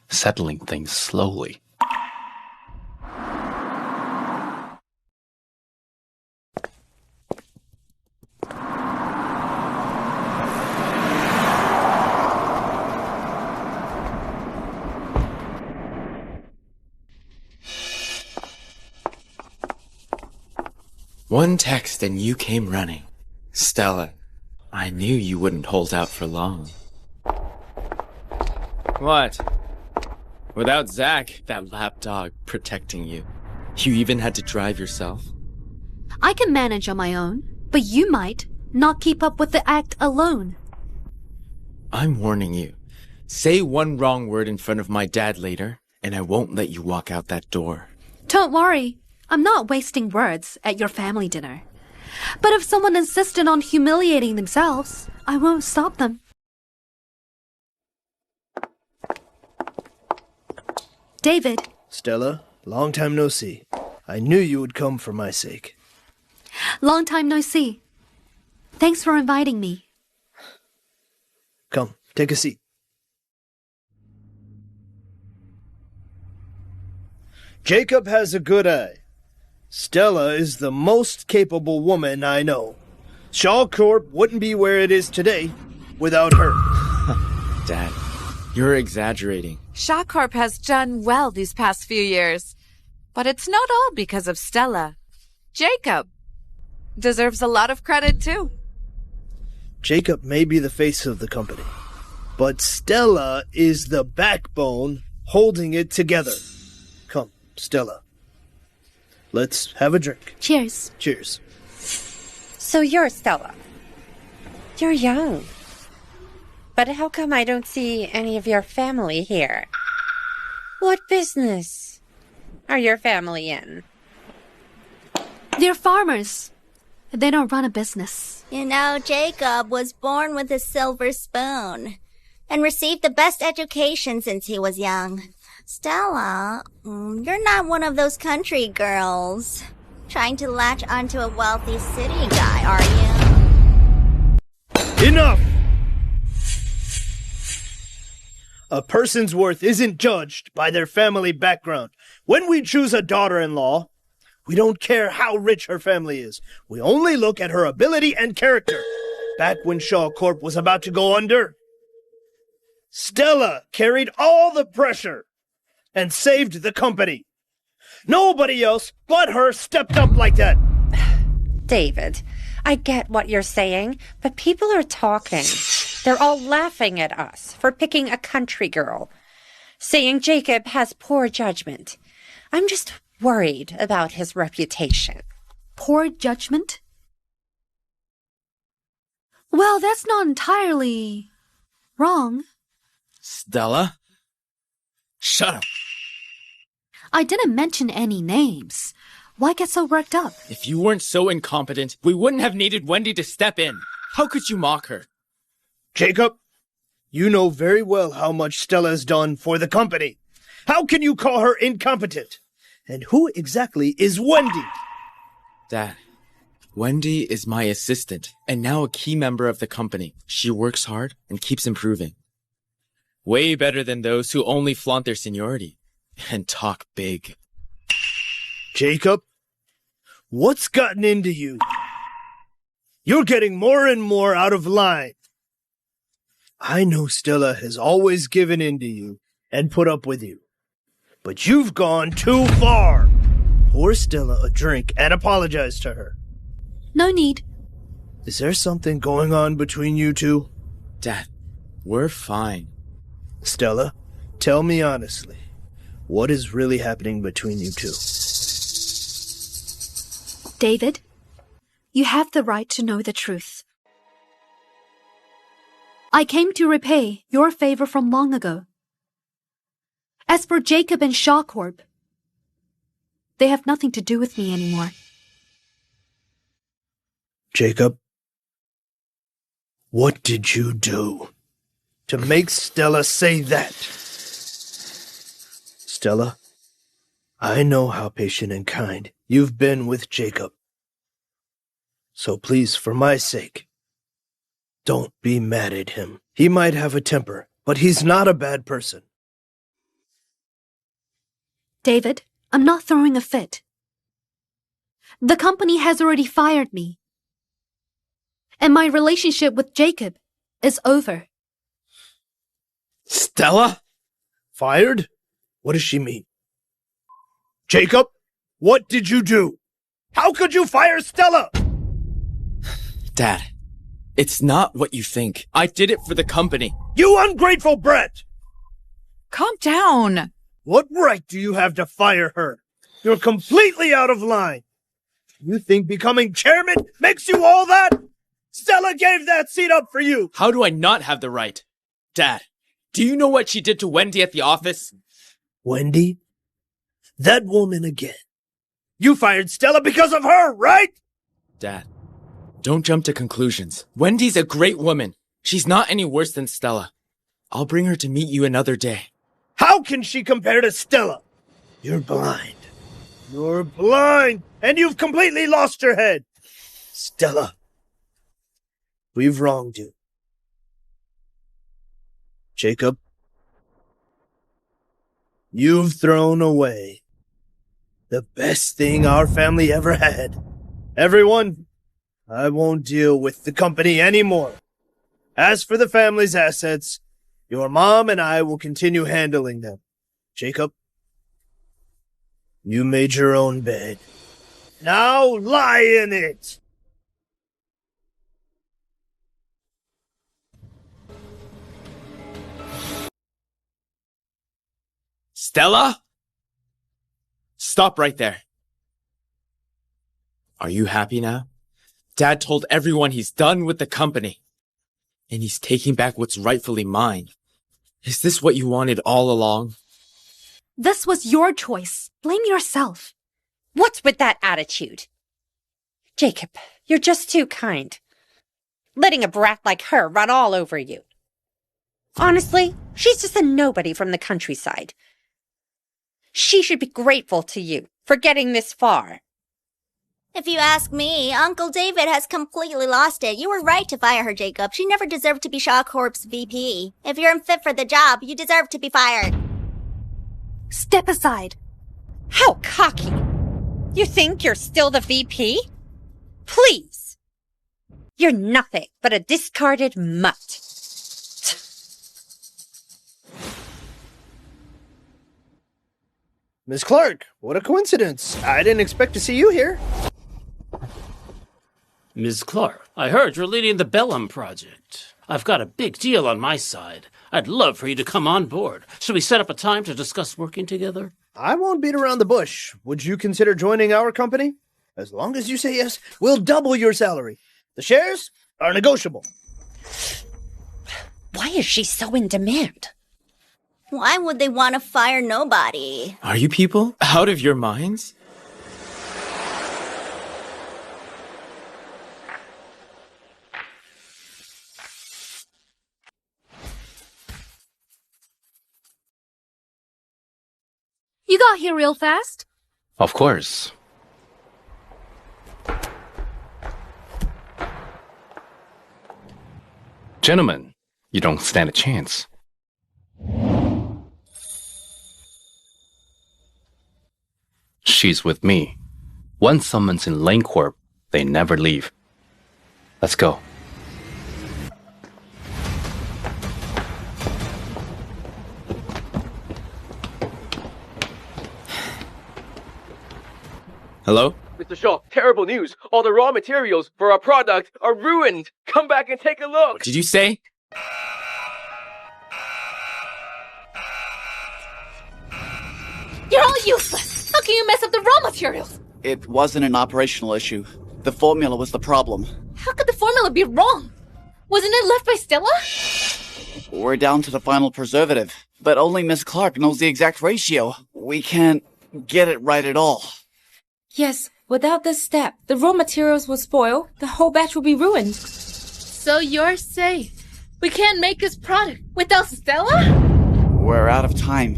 settling things slowly. One text and you came running. Stella, I knew you wouldn't hold out for long. What? Without Zach, that lapdog, protecting you, you even had to drive yourself? I can manage on my own, but you might not keep up with the act alone. I'm warning you. Say one wrong word in front of my dad later, and I won't let you walk out that door. Don't worry. I'm not wasting words at your family dinner. But if someone insisted on humiliating themselves, I won't stop them. David. Stella, long time no see. I knew you would come for my sake. Long time no see. Thanks for inviting me. Come, take a seat. Jacob has a good eye. Stella is the most capable woman I know. Shaw Corp wouldn't be where it is today without her. Dad, you're exaggerating. Shaw Corp has done well these past few years. But it's not all because of Stella. Jacob deserves a lot of credit, too. Jacob may be the face of the company, but Stella is the backbone holding it together. Come, Stella. Let's have a drink. Cheers. Cheers. So you're Stella. You're young. But how come I don't see any of your family here? What business are your family in? They're farmers. They don't run a business. You know, Jacob was born with a silver spoon and received the best education since he was young. Stella, you're not one of those country girls trying to latch onto a wealthy city guy, are you? Enough! A person's worth isn't judged by their family background. When we choose a daughter-in-law, we don't care how rich her family is. We only look at her ability and character. Back when Shaw Corp was about to go under, Stella carried all the pressure and saved the company. Nobody else but her stepped up like that. David, I get what you're saying, but people are talking. They're all laughing at us for picking a country girl, saying Jacob has poor judgment. I'm just worried about his reputation. Poor judgment? Well, that's not entirely wrong. Stella? Shut up. I didn't mention any names. Why get so worked up? If you weren't so incompetent, we wouldn't have needed Wendy to step in. How could you mock her? Jacob, you know very well how much Stella's done for the company. How can you call her incompetent? And who exactly is Wendy? Dad, Wendy is my assistant and now a key member of the company. She works hard and keeps improving. Way better than those who only flaunt their seniority and talk big. Jacob, what's gotten into you? You're getting more and more out of line. I know Stella has always given in to you and put up with you. But you've gone too far. Pour Stella a drink and apologize to her. No need. Is there something going on between you two? Dad, we're fine. Stella, tell me honestly. What is really happening between you two? David, you have the right to know the truth. I came to repay your favor from long ago. As for Jacob and Shaw Corp, they have nothing to do with me anymore. Jacob, what did you do to make Stella say that? Stella, I know how patient and kind you've been with Jacob. So please, for my sake, don't be mad at him. He might have a temper, but he's not a bad person. David, I'm not throwing a fit. The company has already fired me. And my relationship with Jacob is over. Stella? Fired? What does she mean? Jacob, what did you do? How could you fire Stella? Dad, it's not what you think. I did it for the company. You ungrateful brat! Calm down. What right do you have to fire her? You're completely out of line. You think becoming chairman makes you all that? Stella gave that seat up for you. How do I not have the right? Dad, do you know what she did to Wendy at the office? Wendy? That woman again. You fired Stella because of her, right? Dad, don't jump to conclusions. Wendy's a great woman. She's not any worse than Stella. I'll bring her to meet you another day. How can she compare to Stella? You're blind. You're blind, and you've completely lost your head. Stella, we've wronged you. Jacob, you've thrown away the best thing our family ever had. Everyone, I won't deal with the company anymore. As for the family's assets, your mom and I will continue handling them. Jacob, you made your own bed. Now lie in it! Stella? Stop right there. Are you happy now? Dad told everyone he's done with the company. And he's taking back what's rightfully mine. Is this what you wanted all along? This was your choice. Blame yourself. What's with that attitude? Jacob, you're just too kind. Letting a brat like her run all over you. Honestly, she's just a nobody from the countryside. She should be grateful to you for getting this far. If you ask me, Uncle David has completely lost it. You were right to fire her, Jacob. She never deserved to be Shaw Corp's VP. If you're unfit for the job, you deserve to be fired. Step aside. How cocky. You think you're still the VP? Please. You're nothing but a discarded mutt. Miss Clark, what a coincidence. I didn't expect to see you here. Ms. Clark, I heard you're leading the Bellum project. I've got a big deal on my side. I'd love for you to come on board. Should we set up a time to discuss working together? I won't beat around the bush. Would you consider joining our company? As long as you say yes, we'll double your salary. The shares are negotiable. Why is she so in demand? Why would they want to fire nobody? Are you people out of your minds? You got here real fast. Of course. Gentlemen, you don't stand a chance. She's with me. Once someone's in Lane Corp, they never leave. Let's go. Hello? Mr. Shaw, terrible news. All the raw materials for our product are ruined. Come back and take a look. What did you say? useless! How can you mess up the raw materials? It wasn't an operational issue. The formula was the problem. How could the formula be wrong? Wasn't it left by Stella? We're down to the final preservative, but only Miss Clark knows the exact ratio. We can't get it right at all. Yes, without this step, the raw materials will spoil, the whole batch will be ruined. So you're saying we can't make this product without Stella? We're out of time.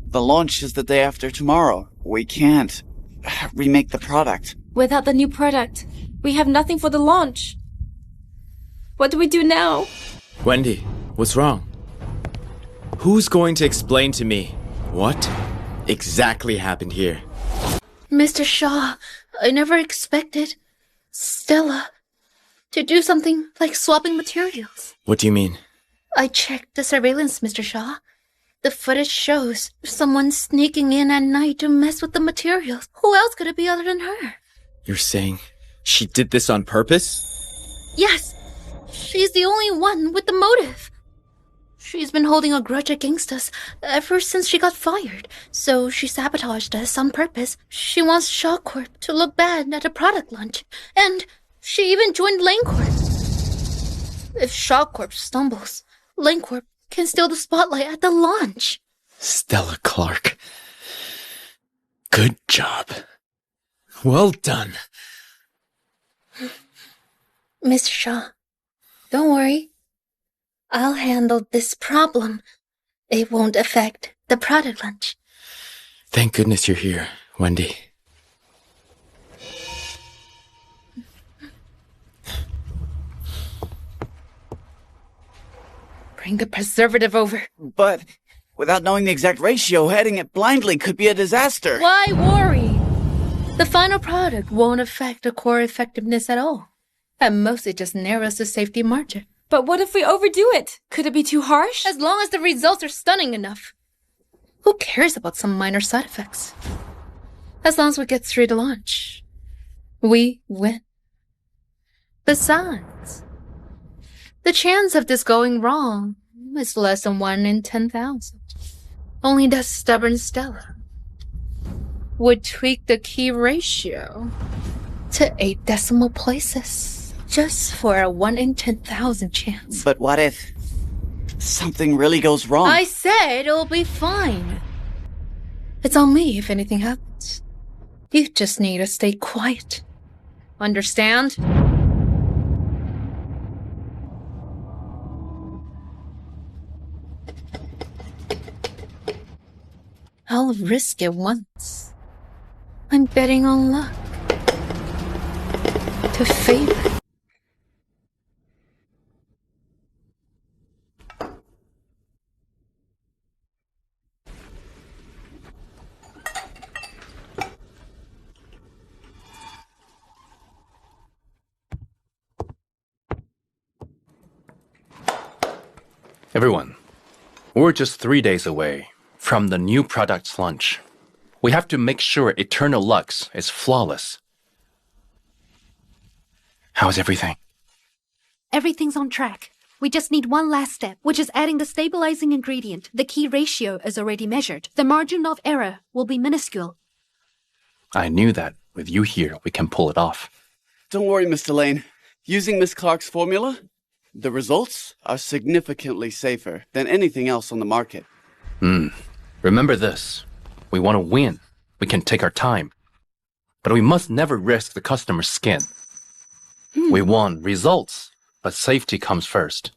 The launch is the day after tomorrow. We can't remake the product. Without the new product, we have nothing for the launch. What do we do now? Wendy, what's wrong? Who's going to explain to me what exactly happened here? Mr. Shaw, I never expected Stella to do something like swapping materials. What do you mean? I checked the surveillance, Mr. Shaw. The footage shows someone sneaking in at night to mess with the materials. Who else could it be other than her? You're saying she did this on purpose? Yes, she's the only one with the motive. She's been holding a grudge against us ever since she got fired, so she sabotaged us on purpose. She wants Shaw Corp to look bad at a product launch, and she even joined Lane Corp. If Shaw Corp stumbles, Lane Corp can steal the spotlight at the launch. Stella Clark. Good job. Well done. Mr. Shaw, don't worry. I'll handle this problem. It won't affect the product launch. Thank goodness you're here, Wendy. Bring the preservative over. But without knowing the exact ratio, heading it blindly could be a disaster. Why worry? The final product won't affect the core effectiveness at all. At most, it just narrows the safety margin. But what if we overdo it? Could it be too harsh? As long as the results are stunning enough. Who cares about some minor side effects? As long as we get through the launch, we win. Besides, the chance of this going wrong is less than 1 in 10,000. Only that stubborn Stella would tweak the key ratio to 8 decimal places just for a 1 in 10,000 chance. But what if something really goes wrong? I said it'll be fine. It's on me if anything happens. You just need to stay quiet. Understand? I'll risk it once. I'm betting on luck. To favor. Everyone, we're just 3 days away from the new product's launch. We have to make sure Eternal Lux is flawless. How's everything? Everything's on track. We just need one last step, which is adding the stabilizing ingredient. The key ratio is already measured. The margin of error will be minuscule. I knew that with you here, we can pull it off. Don't worry, Mr. Lane. Using Miss Clark's formula, the results are significantly safer than anything else on the market. Remember this. We want to win. We can take our time. But we must never risk the customer's skin. We want results, but safety comes first.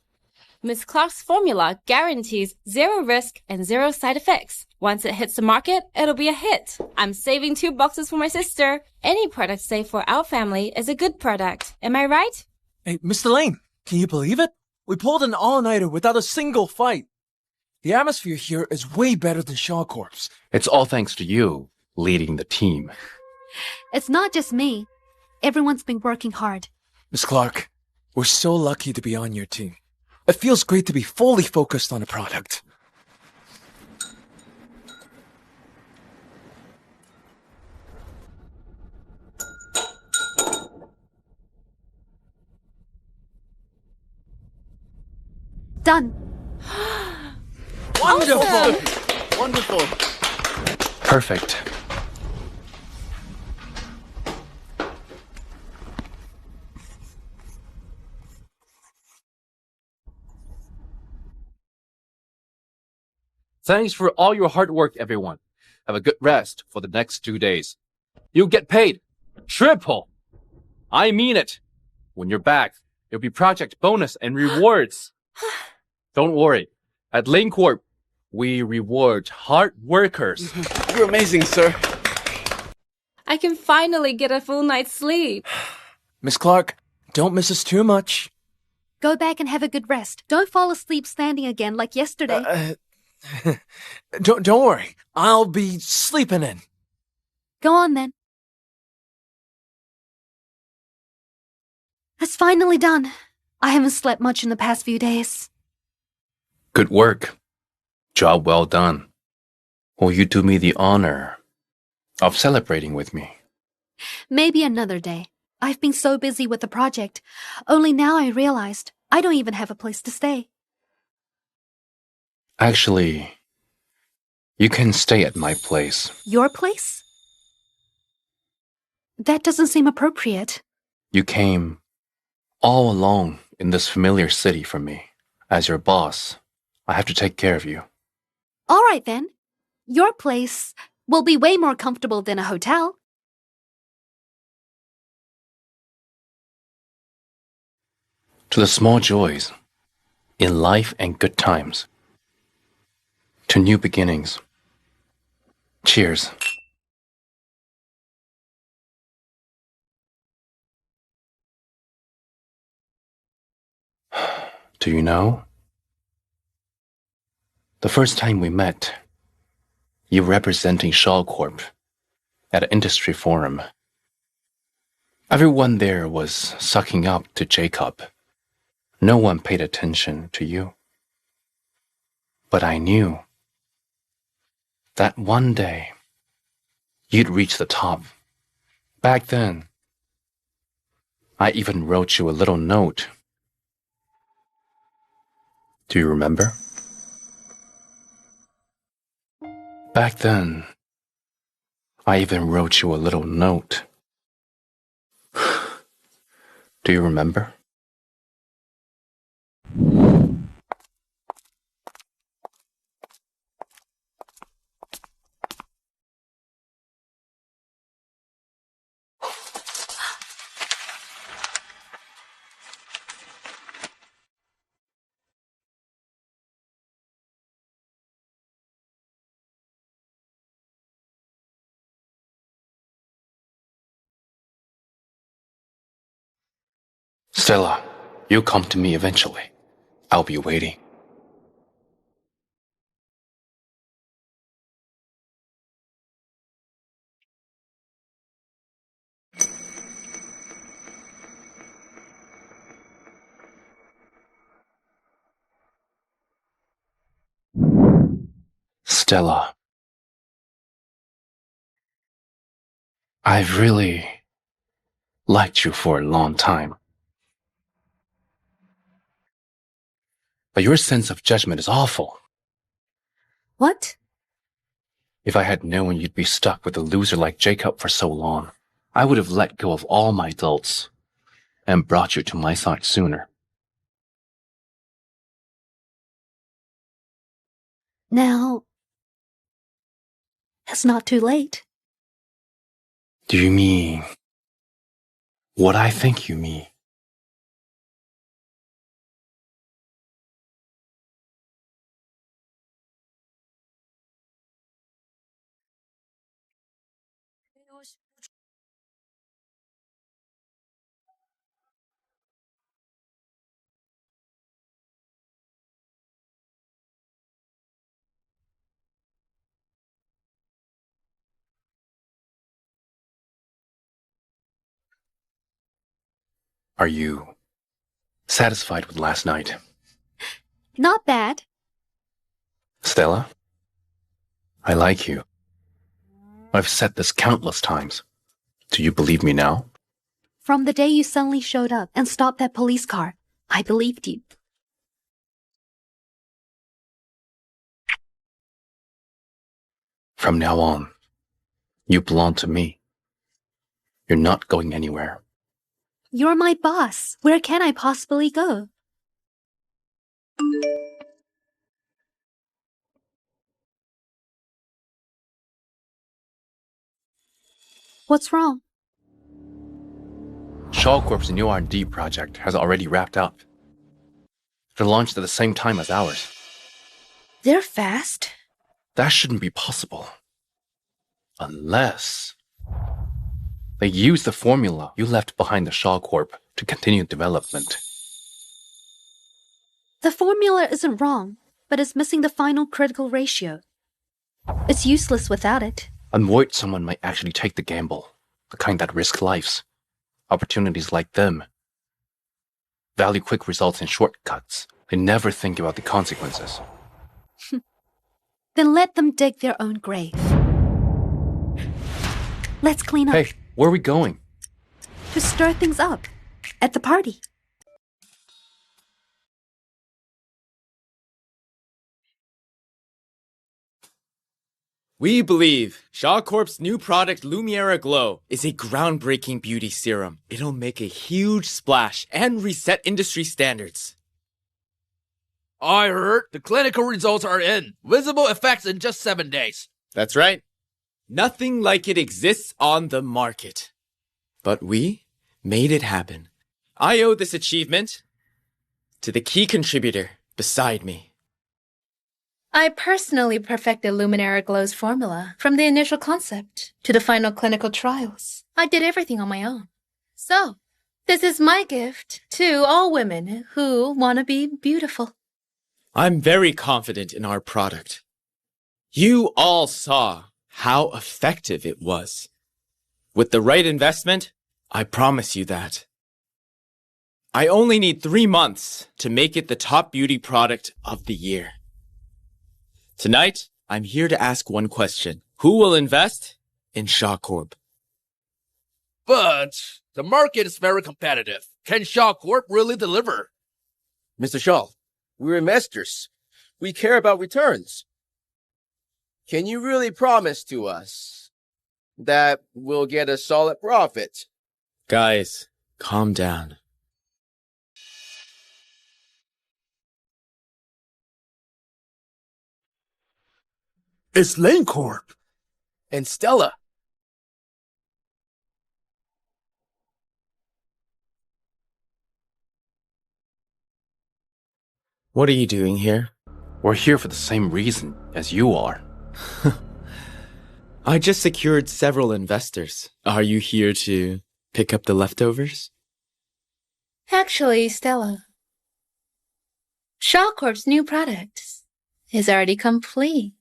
Miss Clark's formula guarantees 0 risk and 0 side effects. Once it hits the market, it'll be a hit. I'm saving 2 boxes for my sister. Any product safe for our family is a good product. Am I right? Hey, Mr. Lane, can you believe it? We pulled an all-nighter without a single fight. The atmosphere here is way better than Shaw Corp's. It's all thanks to you leading the team. It's not just me. Everyone's been working hard. Miss Clark, we're so lucky to be on your team. It feels great to be fully focused on the product. Done. Wonderful! Wonderful! Perfect. Thanks for all your hard work, everyone. Have a good rest for the next 2 days. You'll get paid triple. I mean it. When you're back, there'll be project bonus and rewards. Don't worry. At Lane Corp, we reward hard workers. You're amazing, sir. I can finally get a full night's sleep. Miss Clark, don't miss us too much. Go back and have a good rest. Don't fall asleep standing again like yesterday. Don't worry. I'll be sleeping in. Go on then. It's finally done. I haven't slept much in the past few days. Good work. Job well done. Will you do me the honor of celebrating with me? Maybe another day. I've been so busy with the project. Only now I realized I don't even have a place to stay. Actually, you can stay at my place. Your place? That doesn't seem appropriate. You came all alone in this familiar city for me. As your boss, I have to take care of you. All right then. Your place will be way more comfortable than a hotel. To the small joys in life and good times. To new beginnings. Cheers. Do you know? The first time we met, you representing Shaw Corp at an industry forum. Everyone there was sucking up to Jacob. No one paid attention to you. But I knew that one day you'd reach the top. Back then, I even wrote you a little note. Do you remember? Back then, I even wrote you a little note. Do you remember? Stella, you'll come to me eventually. I'll be waiting. Stella, I've really liked you for a long time. But your sense of judgment is awful. What? If I had known you'd be stuck with a loser like Jacob for so long, I would have let go of all my adults and brought you to my side sooner. Now, it's not too late. Do you mean what I think you mean? Are you satisfied with last night? Not bad. Stella, I like you. I've said this countless times. Do you believe me now? From the day you suddenly showed up and stopped that police car, I believed you. From now on, You belong to me. You're not going anywhere. You're my boss. Where can I possibly go? What's wrong? Shaw Corp's new R&D project has already wrapped up. They launched at the same time as ours. They're fast. That shouldn't be possible. Unless they use the formula you left behind the Shaw Corp to continue development. The formula isn't wrong, but it's missing the final critical ratio. It's useless without it. I'm worried someone might actually take the gamble, the kind that risk lives. Opportunities like them value quick results and shortcuts. They never think about the consequences. Then let them dig their own grave. Let's clean up. Hey, where are we going? To stir things up. At the party. We believe Shaw Corp's new product Lumiere Glow is a groundbreaking beauty serum. It'll make a huge splash and reset industry standards. I heard the clinical results are in. Visible effects in just 7 days. That's right. Nothing like it exists on the market. But we made it happen. I owe this achievement to the key contributor beside me. I personally perfected Lumiere Glow's formula from the initial concept to the final clinical trials. I did everything on my own. So, this is my gift to all women who want to be beautiful. I'm very confident in our product. You all saw how effective it was. With the right investment, I promise you that. I only need 3 months to make it the top beauty product of the year. Tonight, I'm here to ask one question. Who will invest in Shaw Corp? But the market is very competitive. Can Shaw Corp really deliver? Mr. Shaw, we're investors. We care about returns. Can you really promise to us that we'll get a solid profit? Guys, calm down. It's Lane Corp. And Stella. What are you doing here? We're here for the same reason as you are. I just secured several investors. Are you here to pick up the leftovers? Actually, Stella, Shaw Corp's new product is already complete.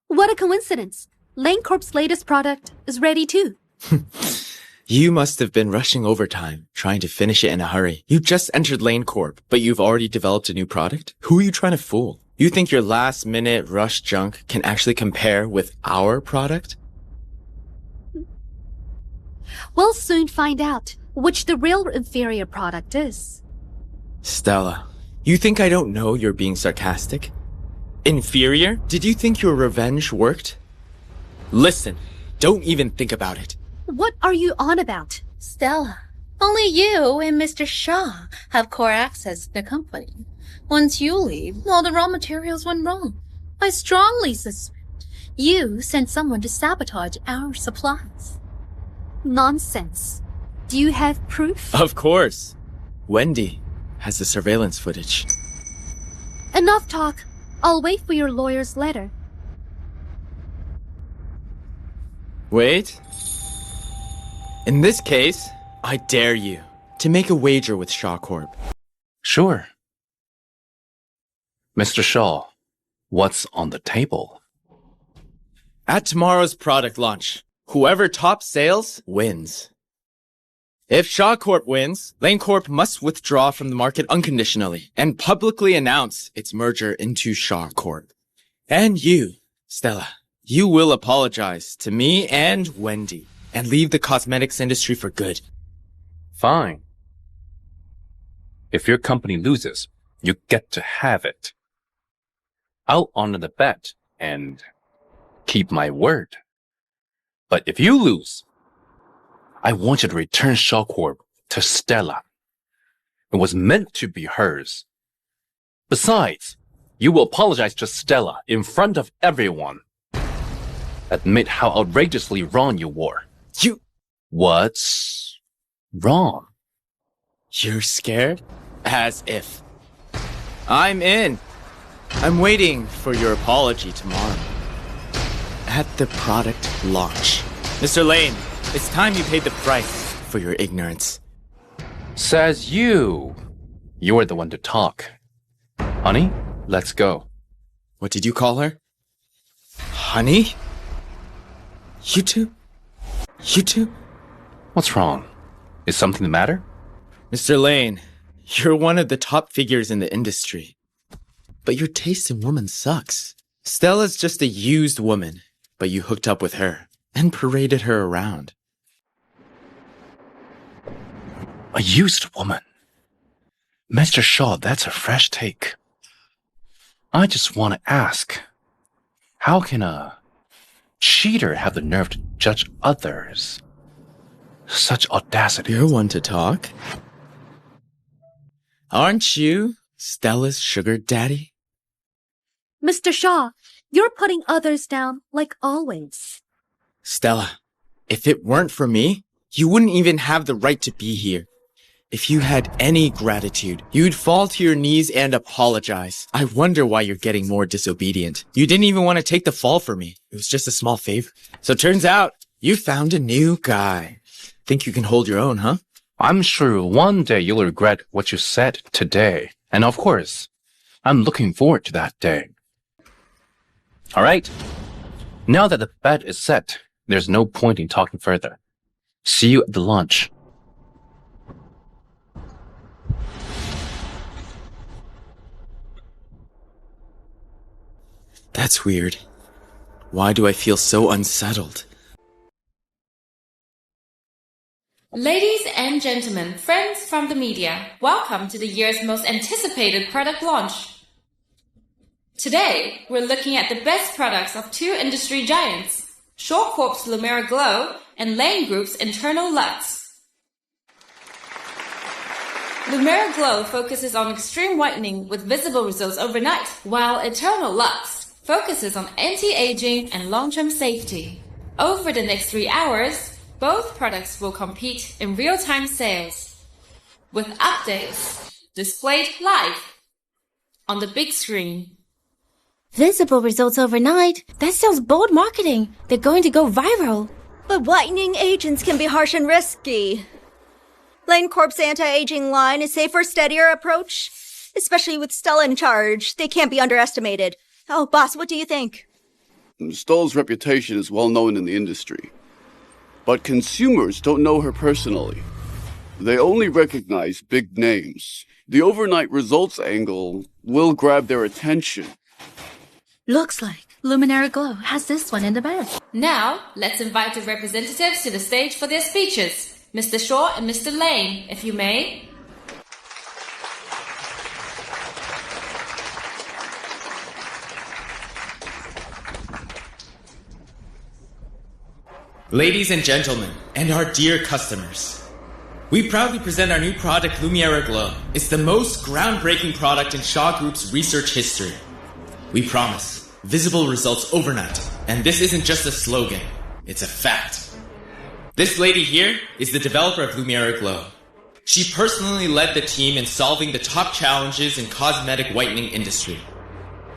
What a coincidence. Lane Corp's latest product is ready too. You must have been rushing overtime, trying to finish it in a hurry. You just entered Lane Corp, but you've already developed a new product? Who are you trying to fool? You think your last-minute rush junk can actually compare with our product? We'll soon find out which the real inferior product is. Stella, you think I don't know you're being sarcastic? Inferior? Did you think your revenge worked? Listen, don't even think about it. What are you on about? Stella, only you and Mr. Shaw have core access to the company. Once you leave, all the raw materials went wrong. I strongly suspect you sent someone to sabotage our supplies. Nonsense. Do you have proof? Of course. Wendy has the surveillance footage. Enough talk. I'll wait for your lawyer's letter. Wait. In this case, I dare you to make a wager with Shaw Corp. Sure. Mr. Shaw, what's on the table? At tomorrow's product launch, whoever tops sales wins. If Shaw Corp wins, Lane Corp must withdraw from the market unconditionally and publicly announce its merger into Shaw Corp. And you, Stella, you will apologize to me and Wendy and leave the cosmetics industry for good. Fine. If your company loses, you get to have it. I'll honor the bet and keep my word. But if you lose, I want you to return Shaw Corp to Stella. It was meant to be hers. Besides, you will apologize to Stella in front of everyone. Admit how outrageously wrong you were. What's wrong? You're scared? As if. I'm in. I'm waiting for your apology tomorrow. At the product launch. Mr. Lane, it's time you paid the price for your ignorance. Says you. You're the one to talk. Honey, let's go. What did you call her? Honey? You two? You two? What's wrong? Is something the matter? Mr. Lane, you're one of the top figures in the industry. But your taste in women sucks. Stella's just a used woman, but you hooked up with her and paraded her around. A used woman? Mr. Shaw, that's a fresh take. I just want to ask, how can a cheater have the nerve to judge others? Such audacity. You're one to talk. Aren't you Stella's sugar daddy? Mr. Shaw, you're putting others down like always. Stella, if it weren't for me, you wouldn't even have the right to be here. If you had any gratitude, you'd fall to your knees and apologize. I wonder why you're getting more disobedient. You didn't even want to take the fall for me. It was just a small favor. So turns out, you found a new guy. Think you can hold your own, huh? I'm sure one day you'll regret what you said today. And of course, I'm looking forward to that day. All right. Now that the bet is set, there's no point in talking further. See you at the lunch. That's weird. Why do I feel so unsettled? Ladies and gentlemen, friends from the media, welcome to the year's most anticipated product launch. Today, we're looking at the best products of two industry giants, Shaw Corp's Lumiere Glow and Lane Group's Internal Luxe. Lumiere Glow focuses on extreme whitening with visible results overnight, while Eternal Luxe focuses on anti-aging and long-term safety. Over the next 3 hours, both products will compete in real-time sales, with updates displayed live on the big screen. Visible results overnight? That sounds bold marketing. They're going to go viral. But whitening agents can be harsh and risky. Lane Corp's anti-aging line is safer, steadier approach. Especially with Stella in charge, they can't be underestimated. Oh, boss, what do you think? Stella's reputation is well known in the industry. But consumers don't know her personally. They only recognize big names. The overnight results angle will grab their attention. Looks like Lumiere Glow has this one in the bag. Now, let's invite the representatives to the stage for their speeches. Mr. Shaw and Mr. Lane, if you may. Ladies and gentlemen, and our dear customers, we proudly present our new product, Lumiere Glow. It's the most groundbreaking product in Shaw Group's research history. We promise visible results overnight, and this isn't just a slogan, it's a fact. This lady here is the developer of Lumiere Glow. She personally led the team in solving the top challenges in cosmetic whitening industry.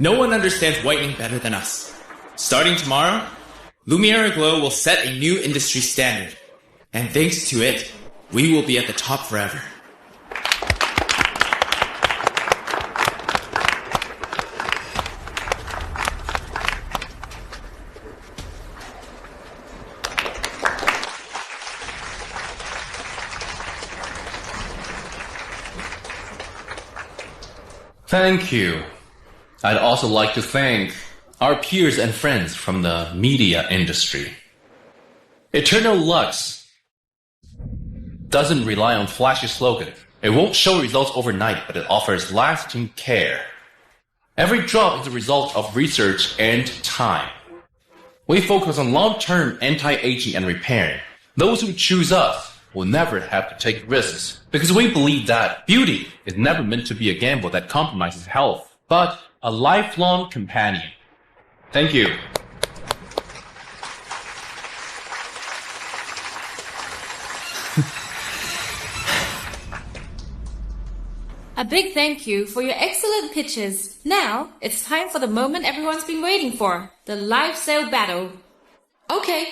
No one understands whitening better than us. Starting tomorrow, Lumiere Glow will set a new industry standard, and thanks to it, we will be at the top forever. Thank you. I'd also like to thank our peers and friends from the media industry. Eternal Luxe doesn't rely on flashy slogan. It won't show results overnight, but it offers lasting care. Every drop is a result of research and time. We focus on long-term anti-aging and repairing. Those who choose us will never have to take risks because we believe that beauty is never meant to be a gamble that compromises health, but a lifelong companion. Thank you. A big thank you for your excellent pitches. Now, it's time for the moment everyone's been waiting for, the live sale battle. Okay.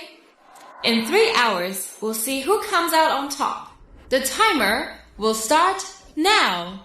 In 3 hours, we'll see who comes out on top. The timer will start now.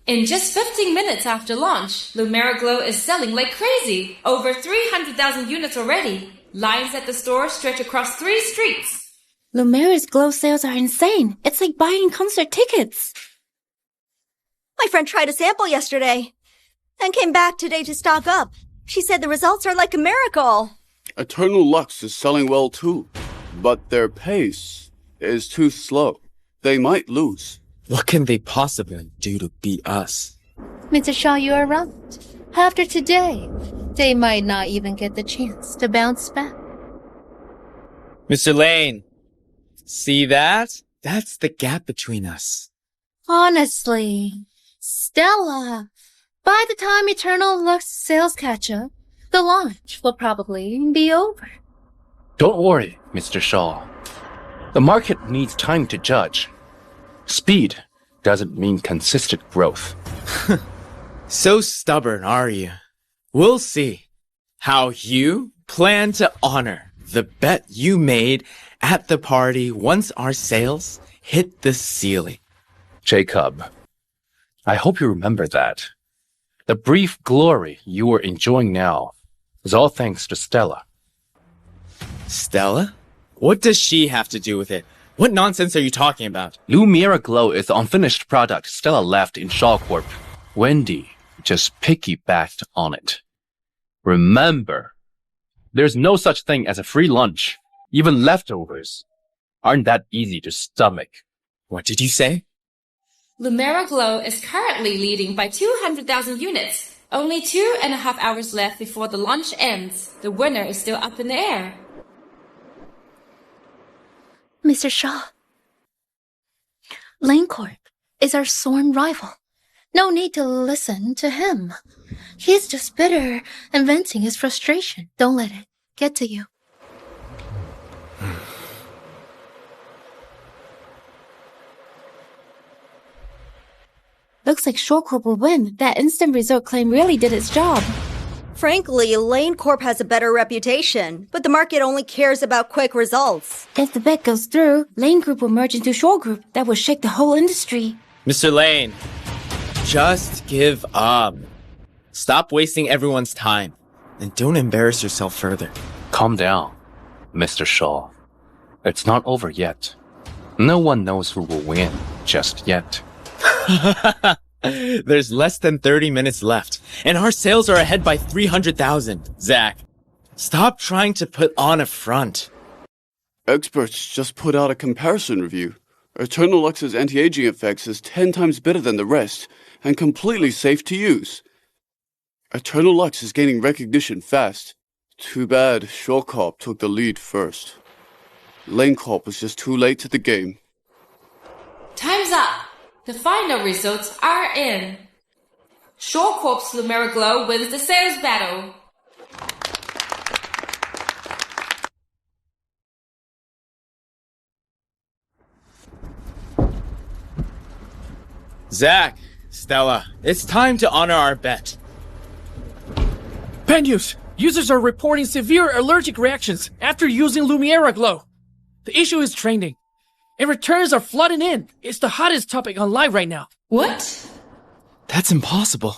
In just 15 minutes after launch, Lumera Glow is selling like crazy. Over 300,000 units already. Lines at the store stretch across 3 streets. Lumera's Glow sales are insane. It's like buying concert tickets. My friend tried a sample yesterday and came back today to stock up. She said the results are like a miracle. Eternal Lux is selling well too, but their pace is too slow. They might lose. What can they possibly do to beat us? Mr. Shaw, you are right. After today, they might not even get the chance to bounce back. Mr. Lane, see that? That's the gap between us. Honestly, Stella, by the time Eternal Lux sales catch up, the launch will probably be over. Don't worry, Mr. Shaw. The market needs time to judge. Speed doesn't mean consistent growth. So stubborn, are you? We'll see how you plan to honor the bet you made at the party once our sales hit the ceiling. Jacob, I hope you remember that. The brief glory you are enjoying now is all thanks to Stella. Stella? What does she have to do with it? What nonsense are you talking about? Lumera Glow is the unfinished product Stella left in Shaw Corp. Wendy just piggybacked on it. Remember, there's no such thing as a free lunch. Even leftovers aren't that easy to stomach. What did you say? Lumera Glow is currently leading by 200,000 units. Only 2.5 hours left before the launch ends. The winner is still up in the air. Mr. Shaw, Lane Corp is our sworn rival. No need to listen to him. He's just bitter and venting his frustration. Don't let it get to you. Looks like Shaw Corp will win. That instant result claim really did its job. Frankly, Lane Corp has a better reputation, but the market only cares about quick results. If the bet goes through, Lane Group will merge into Shaw Group. That will shake the whole industry. Mr. Lane, just give up. Stop wasting everyone's time, and don't embarrass yourself further. Calm down, Mr. Shaw. It's not over yet. No one knows who will win just yet. There's less than 30 minutes left, and our sales are ahead by 300,000. Zach, stop trying to put on a front. Experts just put out a comparison review. Eternal Lux's anti-aging effects is 10 times better than the rest, and completely safe to use. Eternal Lux is gaining recognition fast. Too bad Shaw Corp took the lead first. Lane Corp was just too late to the game. Time's up! The final results are in. Shaw Corp's Lumera Glow wins the sales battle. Zach, Stella, it's time to honor our bet. Bad news! Users are reporting severe allergic reactions after using Lumera Glow. The issue is trending, and returns are flooding in. It's the hottest topic on live right now. What? That's impossible.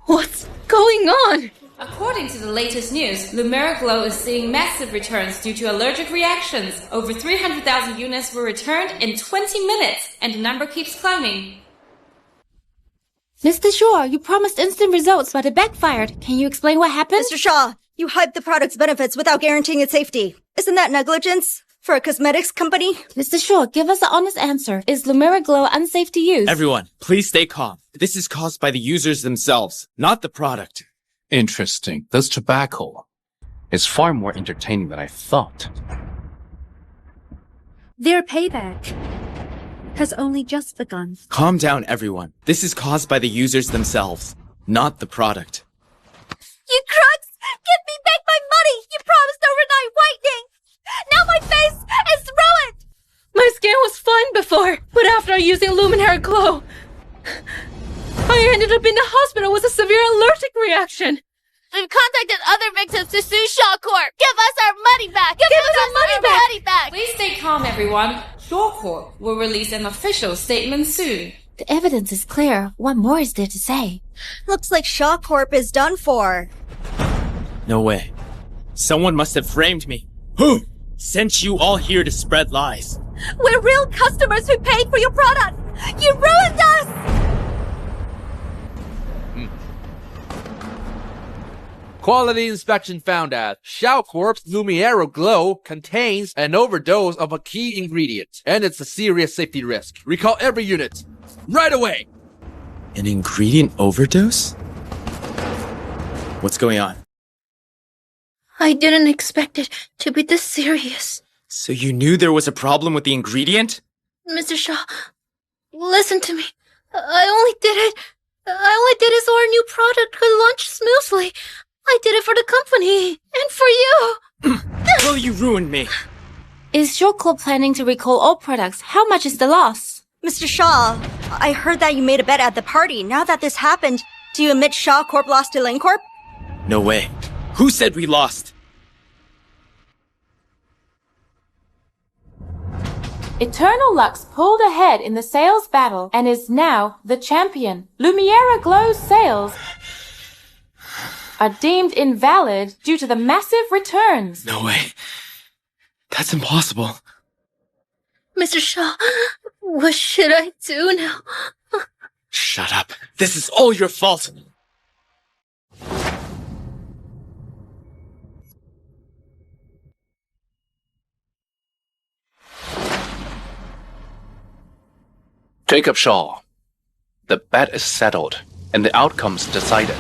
What's going on? According to the latest news, Lumera Glow is seeing massive returns due to allergic reactions. Over 300,000 units were returned in 20 minutes, and the number keeps climbing. Mr. Shaw, you promised instant results, but it backfired. Can you explain what happened? Mr. Shaw, you hyped the product's benefits without guaranteeing its safety. Isn't that negligence for a cosmetics company? Mr. Shaw, give us an honest answer. Is Lumira Glow unsafe to use? Everyone, please stay calm. This is caused by the users themselves, not the product. Interesting. This tobacco is far more entertaining than I thought. Their payback has only just begun. Calm down, everyone. This is caused by the users themselves, not the product. You crooks! Give me back my money! You promised overnight whitening! Now my face is ruined! My skin was fine before, but after using Luminaire Glow, I ended up in the hospital with a severe allergic reaction. We've contacted other victims to sue Shaw Corp. Give us our money back! Give us our money back! Please stay calm, everyone. Shaw Corp will release an official statement soon. The evidence is clear. What more is there to say? Looks like Shaw Corp is done for. No way. Someone must have framed me. Who sent you all here to spread lies? We're real customers who paid for your product! You ruined us! Quality inspection found that Shaw Corp's Lumiere Glow contains an overdose of a key ingredient, and it's a serious safety risk. Recall every unit. Right away! An ingredient overdose? What's going on? I didn't expect it to be this serious. So you knew there was a problem with the ingredient? Mr. Shaw, listen to me. I only did it so our new product could launch smoothly. I did it for the company, and for you. Well, you ruined me. Is Shaw Corp planning to recall all products? How much is the loss? Mr. Shaw, I heard that you made a bet at the party. Now that this happened, do you admit Shaw Corp lost to Lane Corp? No way. Who said we lost? Eternal Lux pulled ahead in the sales battle and is now the champion. Lumiere Glow's sales are deemed invalid due to the massive returns. No way. That's impossible. Mr. Shaw, what should I do now? Shut up. This is all your fault. Jacob Shaw, the bet is settled and the outcome's decided.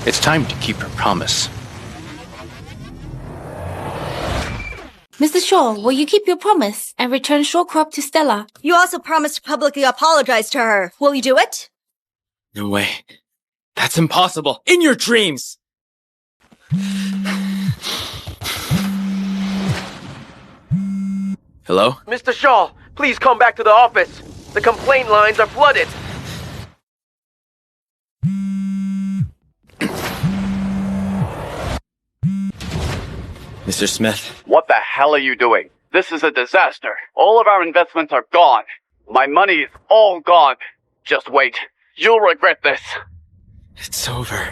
It's time to keep your promise. Mr. Shaw, will you keep your promise and return Shaw Corp to Stella? You also promised to publicly apologize to her. Will you do it? No way. That's impossible. In your dreams! Hello? Mr. Shaw, please come back to the office. The complaint lines are flooded. Mr. Smith. What the hell are you doing? This is a disaster. All of our investments are gone. My money is all gone. Just wait. You'll regret this. It's over.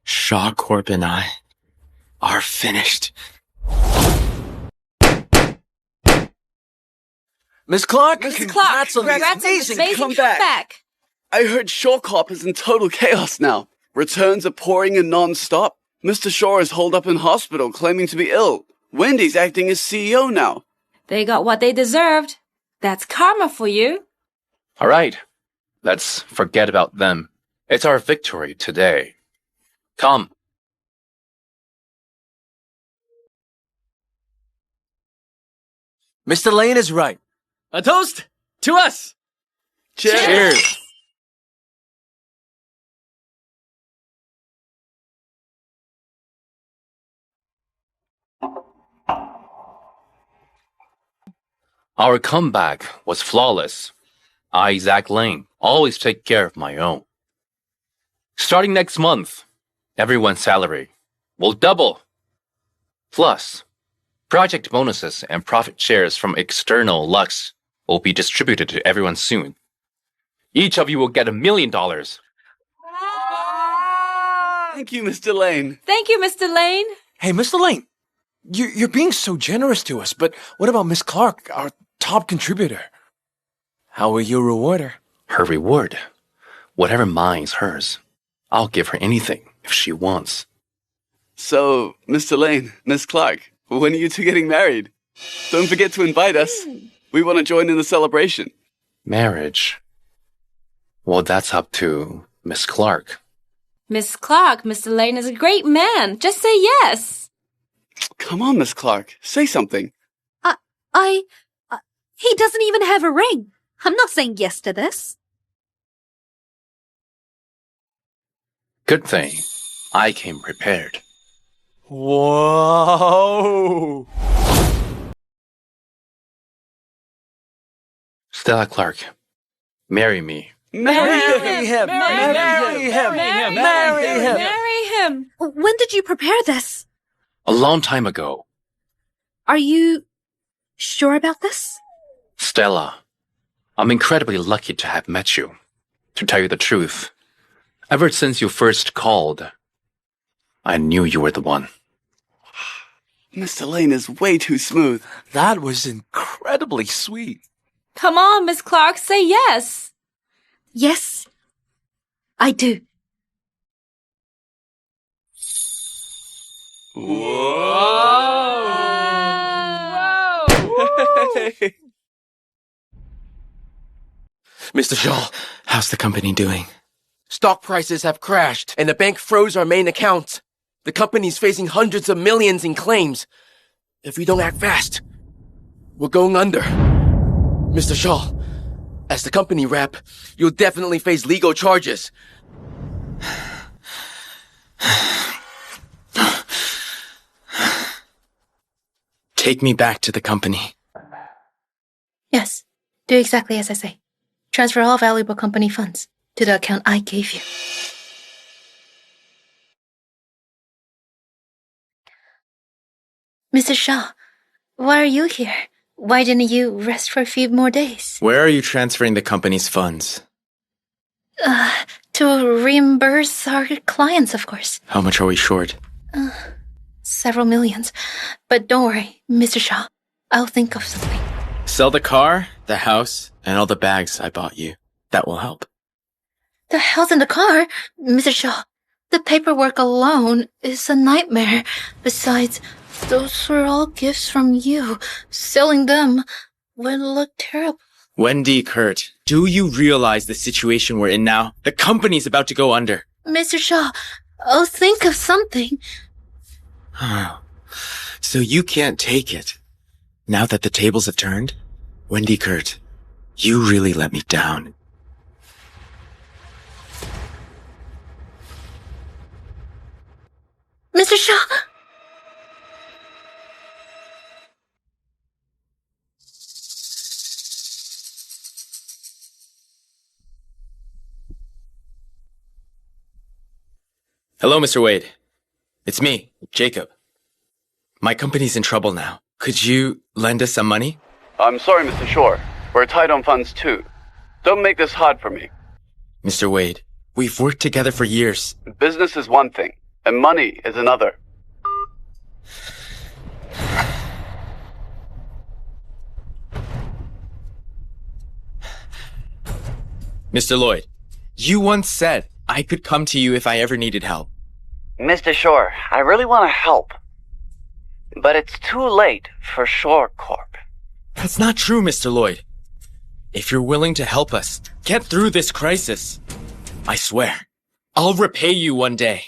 Shaw Corp and I are finished. Miss Clark, Mrs. congrats on the amazing comeback. I heard Shaw Corp is in total chaos now. Returns are pouring in non-stop. Mr. Shaw is holed up in hospital claiming to be ill. Wendy's acting as CEO now. They got what they deserved. That's karma for you. All right, let's forget about them. It's our victory today. Come. Mr. Lane is right. A toast to us! Cheers! Our comeback was flawless. I, Zach Lane, always take care of my own. Starting next month, everyone's salary will double. Plus, project bonuses and profit shares from external Lux will be distributed to everyone soon. Each of you will get $1 million. Thank you, Mr. Lane. Thank you, Mr. Lane. Hey, Mr. Lane, you're being so generous to us, but what about Miss Clark, our top contributor? How will you reward her? Her reward. Whatever mine's hers. I'll give her anything if she wants. So, Mr. Lane, Miss Clark, when are you two getting married? Don't forget to invite us. We want to join in the celebration. Marriage? Well, that's up to Miss Clark. Miss Clark, Mr. Lane is a great man. Just say yes. Come on, Miss Clark. Say something. He doesn't even have a ring. I'm not saying yes to this. Good thing I came prepared. Whoa! Stella Clark, marry me. Marry him! Marry him! Marry him! Marry him! When did you prepare this? A long time ago. Are you sure about this? Stella, I'm incredibly lucky to have met you. To tell you the truth, ever since you first called, I knew you were the one. Mr. Lane is way too smooth. That was incredibly sweet. Come on, Miss Clark, say yes. Yes, I do. Mr. Shaw, How's the company doing? stock prices have crashed and the bank froze our main accounts. The company's facing hundreds of millions in claims. If we don't act fast, we're going under. Mr. Shaw, as the company rep, you'll definitely face legal charges. Take me back to the company. Yes, do exactly as I say. Transfer all valuable company funds to the account I gave you. Mr. Shaw, why are you here? Why didn't you rest for a few more days? Where are you transferring the company's funds? To reimburse our clients, of course. How much are we short? Several millions. But don't worry, Mr. Shaw. I'll think of something. Sell the car, the house, and all the bags I bought you. That will help. The house and the car? Mr. Shaw, the paperwork alone is a nightmare. Besides, those were all gifts from you. Selling them would look terrible. Wendy, Kurt, do you realize the situation we're in now? The company's about to go under. Mr. Shaw, I'll think of something. So you can't take it. Now that the tables have turned? Wendy, Kurt, you really let me down. Mr. Shaw! Hello, Mr. Wade. It's me, Jacob. My company's in trouble now. Could you lend us some money? I'm sorry, Mr. Shore. We're tight on funds too. Don't make this hard for me. Mr. Wade, we've worked together for years. Business is one thing, and money is another. Mr. Lloyd, you once said I could come to you if I ever needed help. Mr. Shore, I really want to help. But it's too late for Shore Corp. That's not true, Mr. Lloyd. If you're willing to help us get through this crisis, I swear, I'll repay you one day.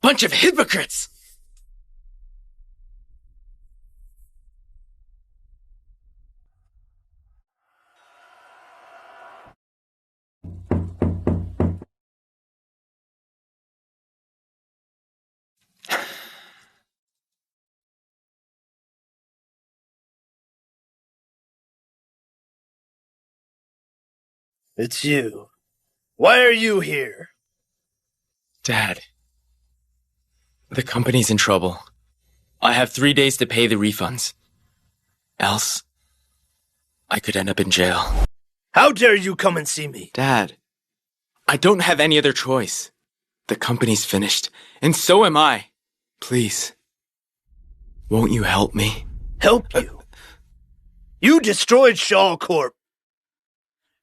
Bunch of hypocrites! It's you. Why are you here? Dad, the company's in trouble. I have 3 days to pay the refunds. Else, I could end up in jail. How dare you come and see me? Dad, I don't have any other choice. The company's finished, and so am I. Please, won't you help me? Help you? You destroyed Shaw Corp.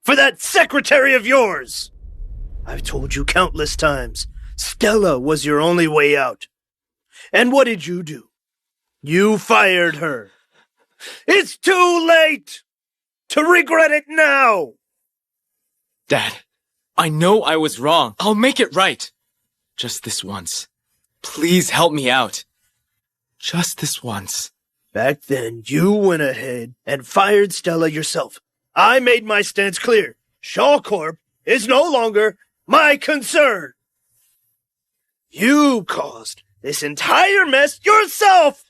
For that secretary of yours! I've told you countless times, Stella was your only way out. And what did you do? You fired her. It's too late to regret it now! Dad, I know I was wrong. I'll make it right. Just this once. Please help me out. Just this once. Back then, you went ahead and fired Stella yourself. I made my stance clear. Shaw Corp is no longer my concern. You caused this entire mess yourself!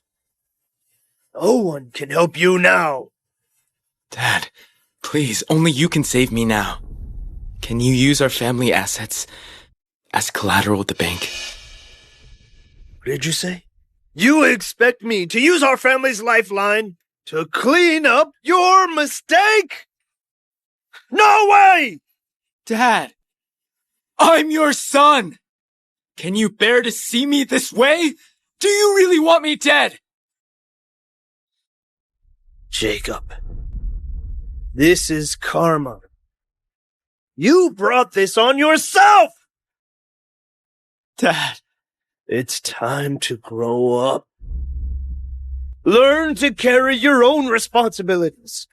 No one can help you now. Dad, please, only you can save me now. Can you use our family assets as collateral at the bank? What did you say? You expect me to use our family's lifeline to clean up your mistake? No way! Dad, I'm your son! Can you bear to see me this way? Do you really want me dead? Jacob, this is karma. You brought this on yourself! Dad. It's time to grow up. Learn to carry your own responsibilities.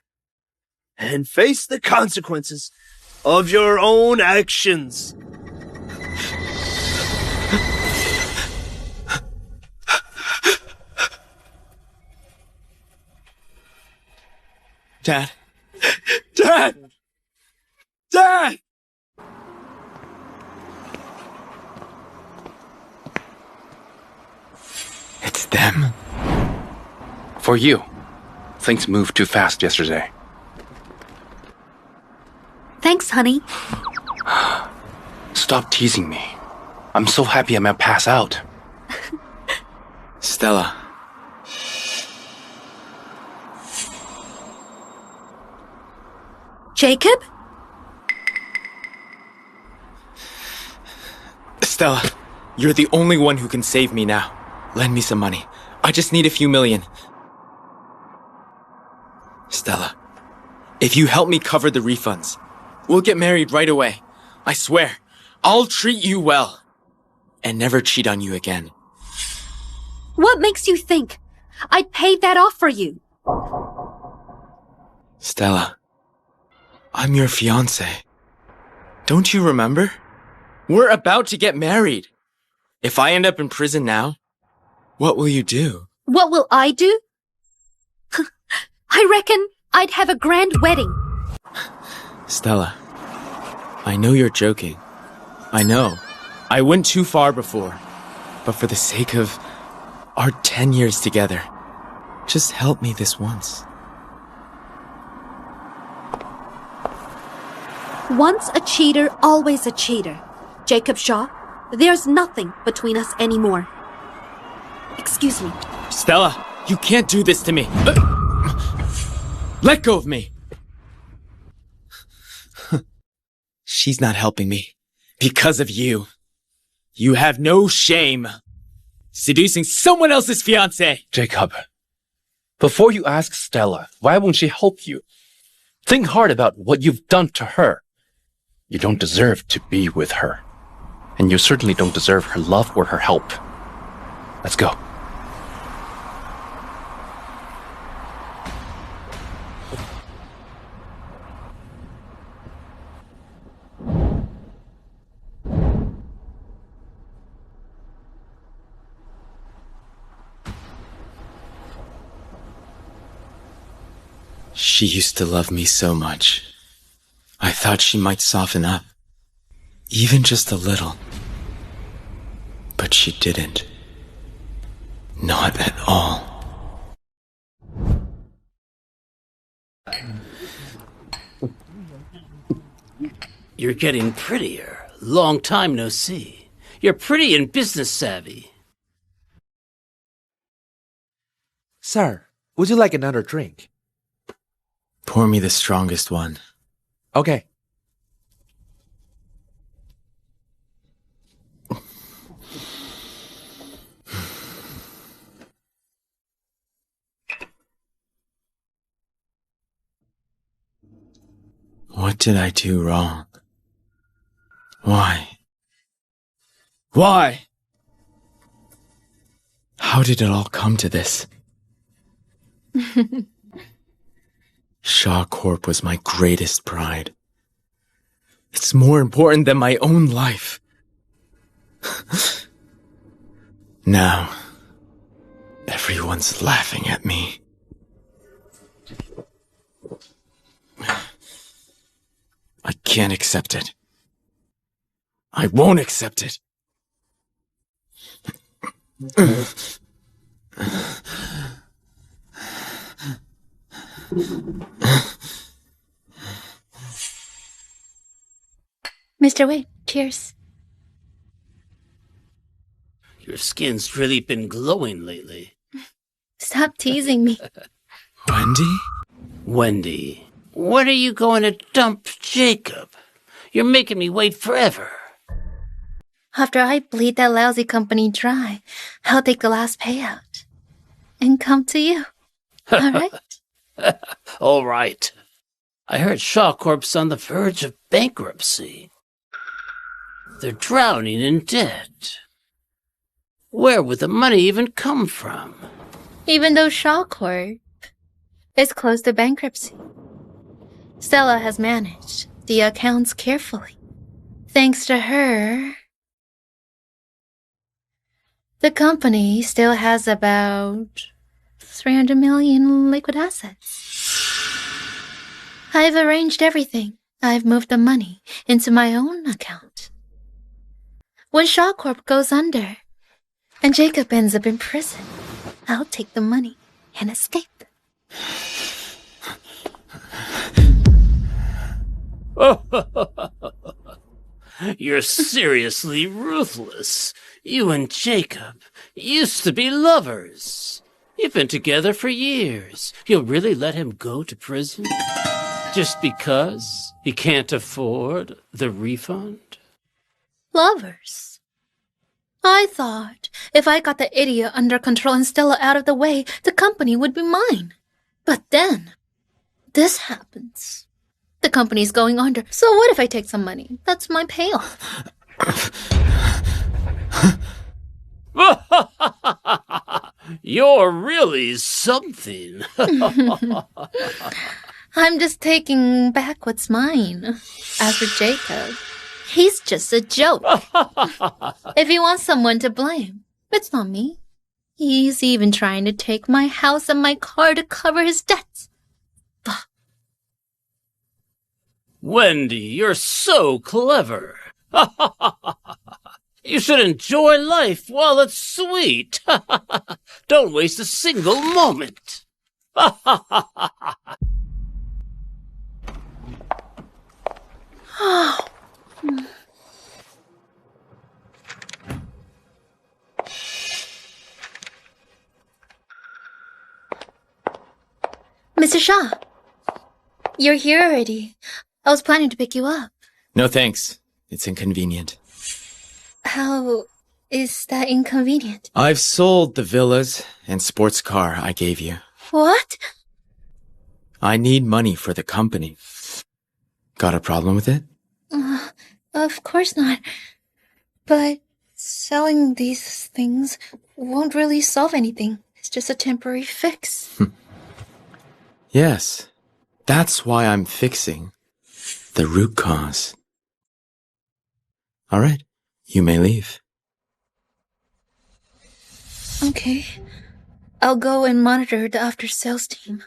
And face the consequences of your own actions. Dad. Dad! Dad! It's them. For you, things moved too fast yesterday. Thanks, honey. Stop teasing me. I'm so happy I might pass out. Stella. Jacob? Stella, you're the only one who can save me now. Lend me some money. I just need a few million. Stella, if you help me cover the refunds, we'll get married right away. I swear, I'll treat you well. And never cheat on you again. What makes you think I'd pay that off for you? Stella, I'm your fiancé. Don't you remember? We're about to get married. If I end up in prison now, what will you do? What will I do? I reckon I'd have a grand wedding. Stella, I know you're joking. I know. I went too far before. But for the sake of our 10 years together, just help me this once. Once a cheater, always a cheater. Jacob Shaw, there's nothing between us anymore. Excuse me. Stella, you can't do this to me. Let go of me. She's not helping me. Because of you. You have no shame. Seducing someone else's fiancé. Jacob, before you ask Stella, why won't she help you? Think hard about what you've done to her. You don't deserve to be with her. And you certainly don't deserve her love or her help. Let's go. She used to love me so much. I thought she might soften up. Even just a little. But she didn't. Not at all. You're getting prettier. Long time no see. You're pretty and business savvy. Sir, would you like another drink? Pour me the strongest one. Okay. What did I do wrong? Why? Why? How did it all come to this? Shaw Corp was my greatest pride. It's more important than my own life. Now, everyone's laughing at me. I can't accept it. I won't accept it. Mr. Wade, cheers. Your skin's really been glowing lately. Stop teasing me. Wendy? Wendy, when are you going to dump Jacob? You're making me wait forever. After I bleed that lousy company dry, I'll take the last payout. And come to you. All right? All right. I heard Shaw Corp's on the verge of bankruptcy. They're drowning in debt. Where would the money even come from? Even though Shaw Corp is close to bankruptcy, Stella has managed the accounts carefully. Thanks to her, the company still has about 300 million liquid assets. I've arranged everything. I've moved the money into my own account. When Shaw Corp goes under and Jacob ends up in prison, I'll take the money and escape. You're seriously ruthless. You and Jacob used to be lovers. You've been together for years. You'll really let him go to prison? Just because he can't afford the refund? Lovers? I thought if I got the idiot under control and Stella out of the way, the company would be mine. But then, this happens. The company's going under, so what if I take some money? That's my payoff. You're really something. I'm just taking back what's mine. As for Jacob, he's just a joke. If he wants someone to blame, it's not me. He's even trying to take my house and my car to cover his debts. Wendy, you're so clever. You should enjoy life while it's sweet. Don't waste a single moment. Mr. Shaw, you're here already. I was planning to pick you up. No thanks. It's inconvenient. How is that inconvenient? I've sold the villas and sports car I gave you. What? I need money for the company. Got a problem with it? Of course not. But selling these things won't really solve anything. It's just a temporary fix. Yes. That's why I'm fixing the root cause. All right. You may leave. Okay. I'll go and monitor the after-sales team.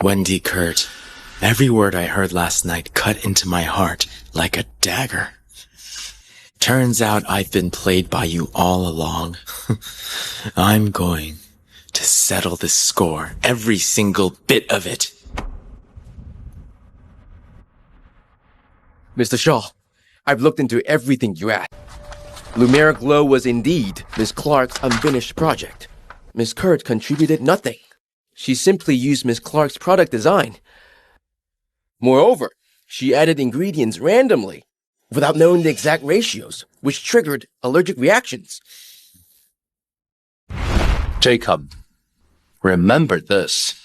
Wendy Kurt, every word I heard last night cut into my heart like a dagger. Turns out I've been played by you all along. I'm going to settle this score, every single bit of it. Mr. Shaw, I've looked into everything you asked. Lumiere Glow was indeed Miss Clark's unfinished project. Miss Kurt contributed nothing. She simply used Miss Clark's product design. Moreover, she added ingredients randomly. without knowing the exact ratios, which triggered allergic reactions. Jacob, remember this.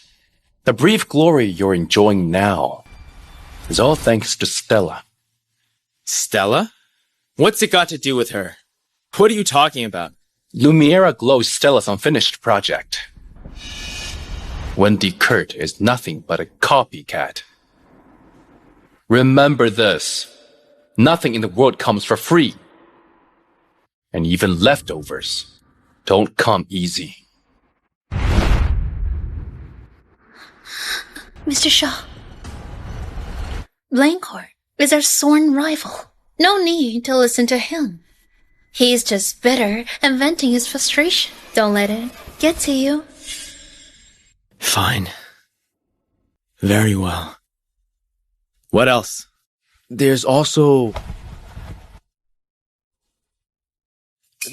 The brief glory you're enjoying now is all thanks to Stella. Stella? What's it got to do with her? What are you talking about? Lumiere Glow is Stella's unfinished project. Wendy Kurt is nothing but a copycat. Remember this. Nothing in the world comes for free. And even leftovers don't come easy. Mr. Shaw, Blancourt is our sworn rival. No need to listen to him. He's just bitter and venting his frustration. Don't let it get to you. Fine. Very well. What else? There's also...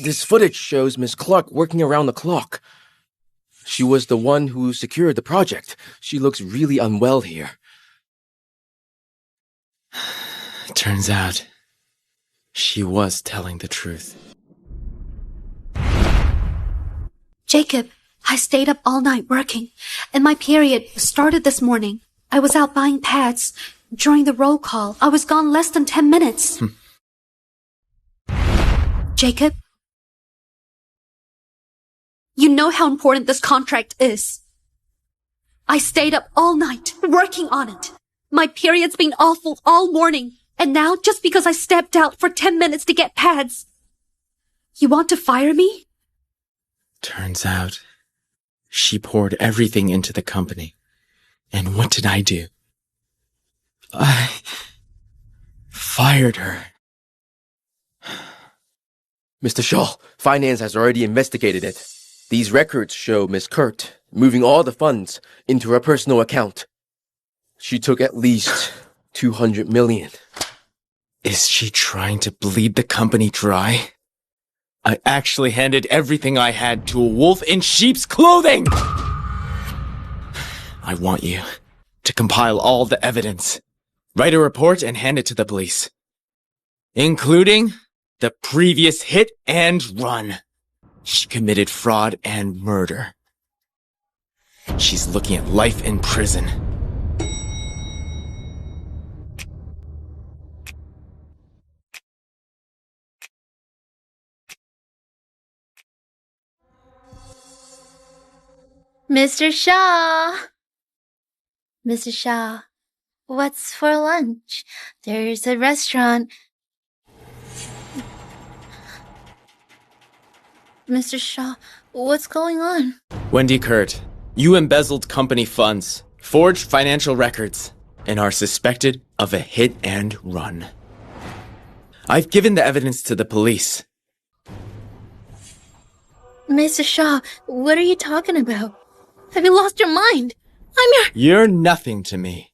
This footage shows Miss Clark working around the clock. She was the one who secured the project. She looks really unwell here. Turns out, she was telling the truth. Jacob, I stayed up all night working, and my period started this morning. I was out buying pads. During the roll call, I was gone less than 10 minutes. Jacob? You know how important this contract is. I stayed up all night, working on it. My period's been awful all morning, and now just because I stepped out for 10 minutes to get pads, you want to fire me? Turns out, she poured everything into the company. And what did I do? I fired her. Mr. Shaw, finance has already investigated it. These records show Miss Kurt moving all the funds into her personal account. She took at least 200 million. Is she trying to bleed the company dry? I actually handed everything I had to a wolf in sheep's clothing! I want you to compile all the evidence, write a report, and hand it to the police. Including the previous hit and run. She committed fraud and murder. She's looking at life in prison. Mr. Shaw! Mr. Shaw, what's for lunch? There's a restaurant. Mr. Shaw, what's going on? Wendy Kurt, you embezzled company funds, forged financial records, and are suspected of a hit and run. I've given the evidence to the police. Mr. Shaw, what are you talking about? Have you lost your mind? I'm your... You're nothing to me.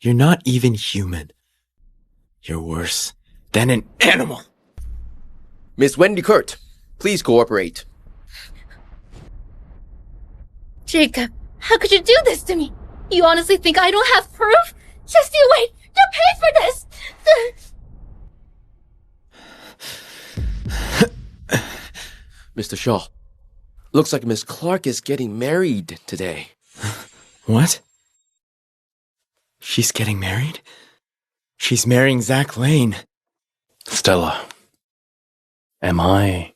You're not even human. You're worse than an animal. Miss Wendy Kurt, please cooperate. Jacob, how could you do this to me? You honestly think I don't have proof? Just you wait! You'll pay for this! Mr. Shaw, looks like Miss Clark is getting married today. What? She's getting married? She's marrying Zach Lane. Stella, am I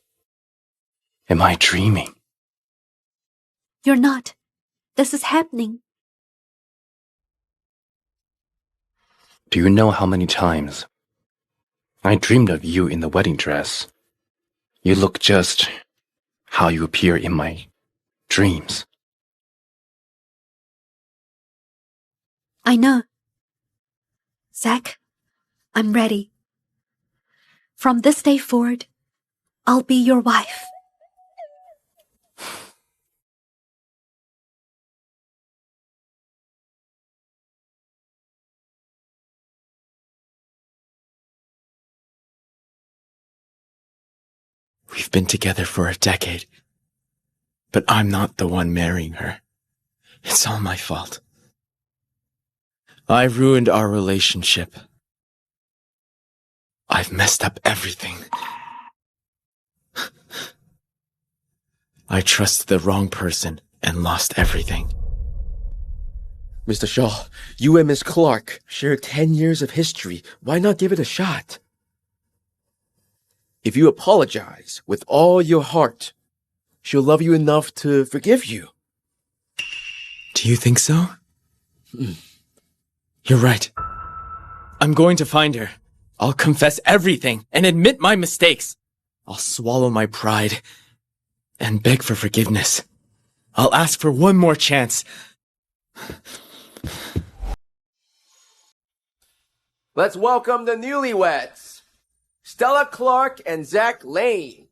dreaming? You're not. This is happening. Do you know how many times I dreamed of you in the wedding dress? You look just how you appear in my dreams. I know. Zach, I'm ready. From this day forward, I'll be your wife. We've been together for a decade, but I'm not the one marrying her. It's all my fault. I ruined our relationship. I've messed up everything. I trusted the wrong person and lost everything. Mr. Shaw, you and Miss Clark share 10 years of history. Why not give it a shot? If you apologize with all your heart, she'll love you enough to forgive you. Do you think so? You're right. I'm going to find her. I'll confess everything and admit my mistakes. I'll swallow my pride and beg for forgiveness. I'll ask for one more chance. Let's welcome the newlyweds, Stella Clark and Zach Lane.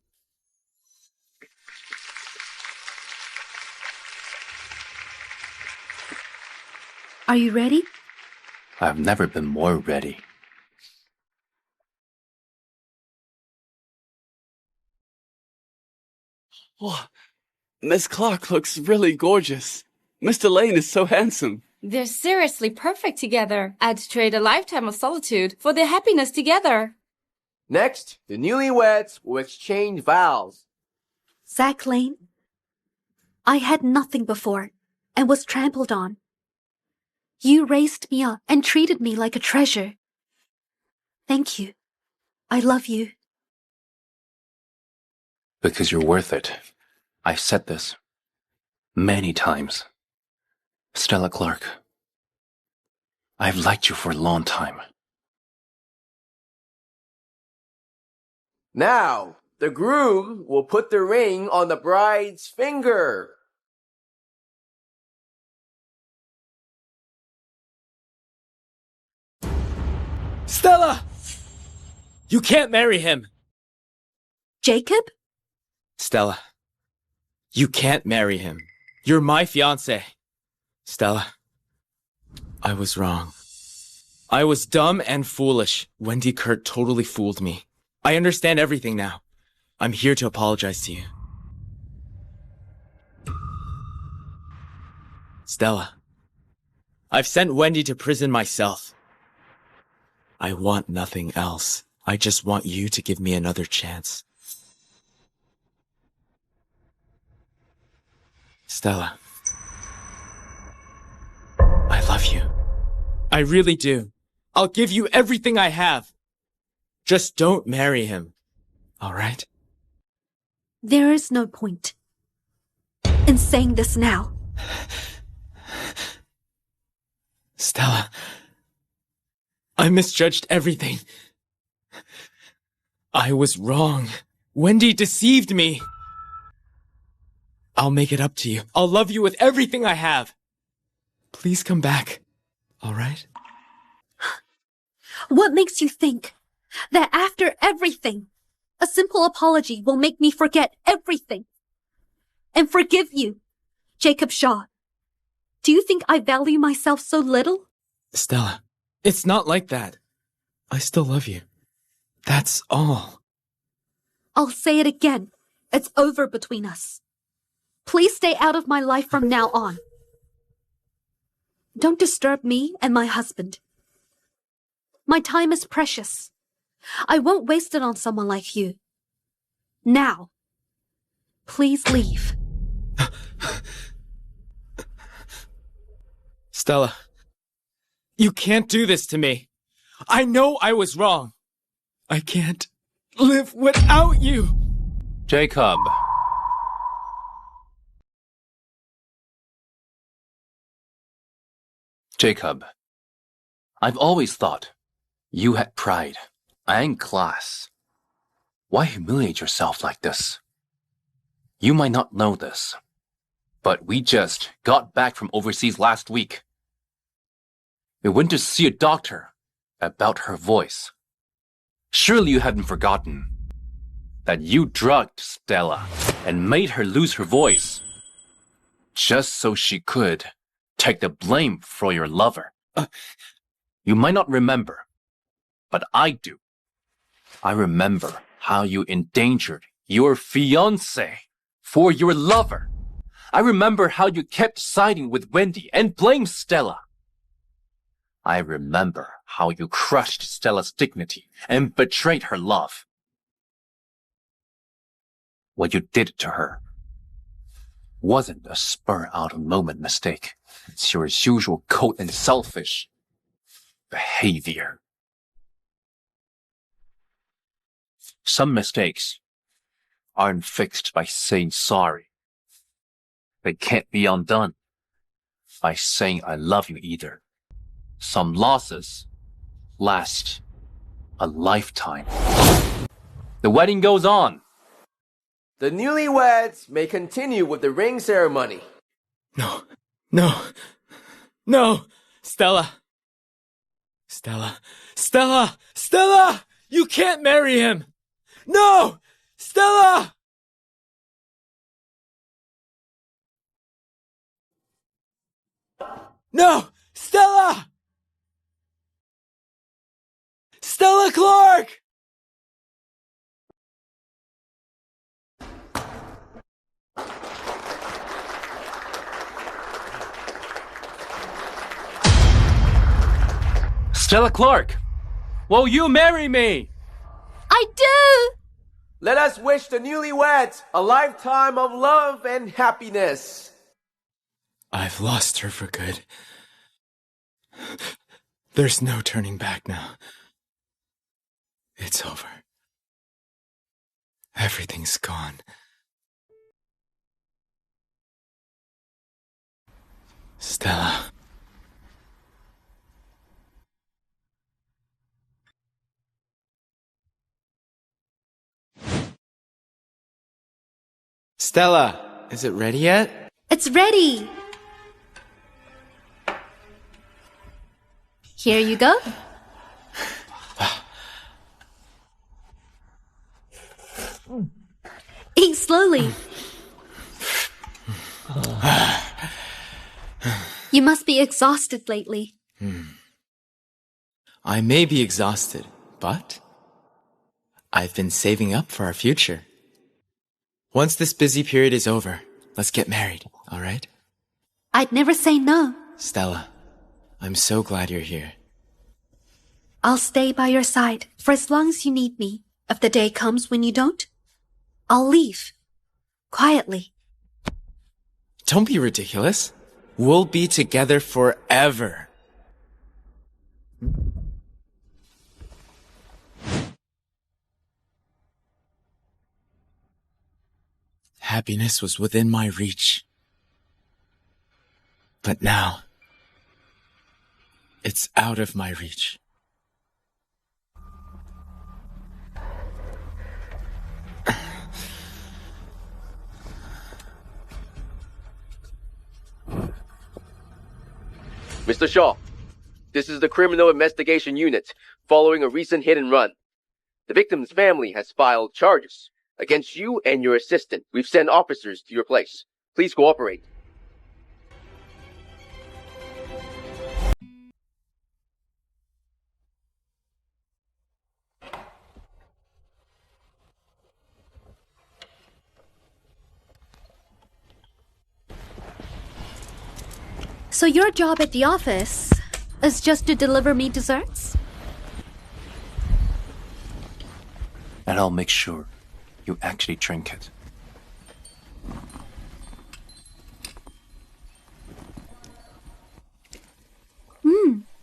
Are you ready? I've never been more ready. Oh, Miss Clark looks really gorgeous. Mr. Lane is so handsome. They're seriously perfect together. I'd trade a lifetime of solitude for their happiness together. Next, the newlyweds will exchange vows. Zach Lane, I had nothing before and was trampled on. You raised me up and treated me like a treasure. Thank you. I love you. Because you're worth it. I've said this many times. Stella Clark, I've liked you for a long time. Now, the groom will put the ring on the bride's finger. Stella! You can't marry him. Jacob? Stella, you can't marry him. You're my fiancée. Stella, I was wrong. I was dumb and foolish. Wendy Kurt totally fooled me. I understand everything now. I'm here to apologize to you. Stella, I've sent Wendy to prison myself. I want nothing else. I just want you to give me another chance. Stella, I love you. I really do. I'll give you everything I have. Just don't marry him. All right? There is no point in saying this now. Stella, I misjudged everything. I was wrong. Wendy deceived me. I'll make it up to you. I'll love you with everything I have. Please come back. All right? What makes you think that after everything, a simple apology will make me forget everything and forgive you, Jacob Shaw? Do you think I value myself so little? Stella, it's not like that. I still love you. That's all. I'll say it again. It's over between us. Please stay out of my life from now on. Don't disturb me and my husband. My time is precious. I won't waste it on someone like you. Now, please leave. Stella, you can't do this to me. I know I was wrong. I can't live without you. Jacob. Jacob, I've always thought you had pride and class. Why humiliate yourself like this? You might not know this, but we just got back from overseas last week. We went to see a doctor about her voice. Surely you haven't forgotten that you drugged Stella and made her lose her voice just so she could take the blame for your lover. You might not remember, but I do. I remember how you endangered your fiancé for your lover. I remember how you kept siding with Wendy and blamed Stella. I remember how you crushed Stella's dignity and betrayed her love. What you did to her wasn't a spur-out-of-moment mistake. It's your usual cold and selfish behavior. Some mistakes aren't fixed by saying sorry. They can't be undone by saying I love you either. Some losses last a lifetime. The wedding goes on. The newlyweds may continue with the ring ceremony. No. No! Stella! You can't marry him! No! Stella! No! Stella! Stella Clark! Stella Clark, will you marry me? I do! Let us wish the newlyweds a lifetime of love and happiness. I've lost her for good. There's no turning back now. It's over. Everything's gone. Stella. Stella, is it ready yet? It's ready! Here you go. Eat slowly. You must be exhausted lately. I may be exhausted, but I've been saving up for our future. Once this busy period is over, let's get married, all right? I'd never say no. Stella, I'm so glad you're here. I'll stay by your side for as long as you need me. If the day comes when you don't, I'll leave. Quietly. Don't be ridiculous. We'll be together forever. Happiness was within my reach. But now, it's out of my reach. Mr. Shaw, this is the Criminal Investigation Unit following a recent hit and run. The victim's family has filed charges against you and your assistant. We've sent officers to your place. Please cooperate. So your job at the office is just to deliver me desserts? And I'll make sure you actually drink it.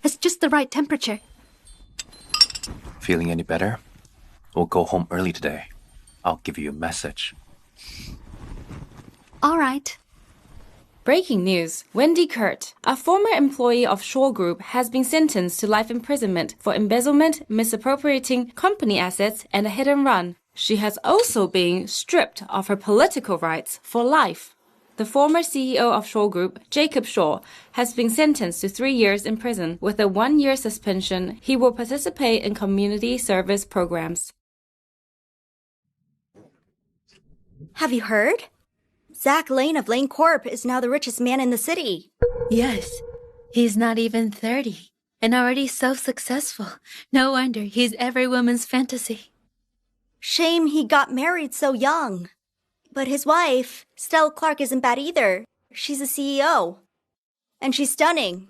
It's just the right temperature. Feeling any better? We'll go home early today. I'll give you a message. All right. Breaking news. Wendy Kurt, a former employee of Shaw Group, has been sentenced to life imprisonment for embezzlement, misappropriating company assets, and a hit and run. She has also been stripped of her political rights for life. The former CEO of Shaw Group, Jacob Shaw, has been sentenced to 3 years in prison with a 1-year suspension. He will participate in community service programs. Have you heard? Zach Lane of Lane Corp is now the richest man in the city. Yes, he's not even 30 and already so successful. No wonder he's every woman's fantasy. Shame he got married so young. But his wife, Stella Clark, isn't bad either. She's a CEO. And she's stunning.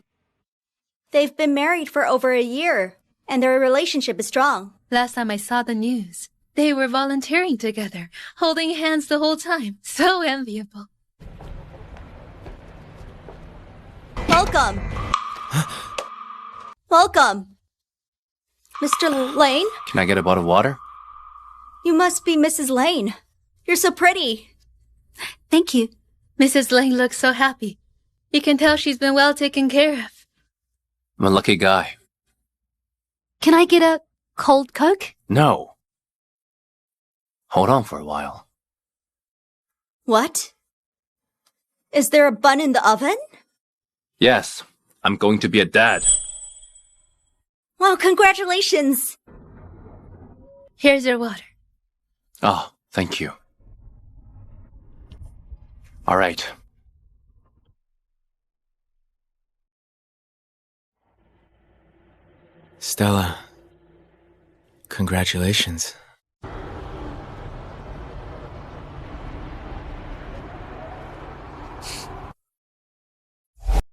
They've been married for over a year, and their relationship is strong. Last time I saw the news, they were volunteering together, holding hands the whole time. So enviable. Welcome. Welcome. Mr. Lane? Can I get a bottle of water? You must be Mrs. Lane. You're so pretty. Thank you. Mrs. Lane looks so happy. You can tell she's been well taken care of. I'm a lucky guy. Can I get a cold Coke? No. Hold on for a while. What? Is there a bun in the oven? Yes, I'm going to be a dad. Wow, congratulations. Here's your water. Oh, thank you. All right. Stella, congratulations.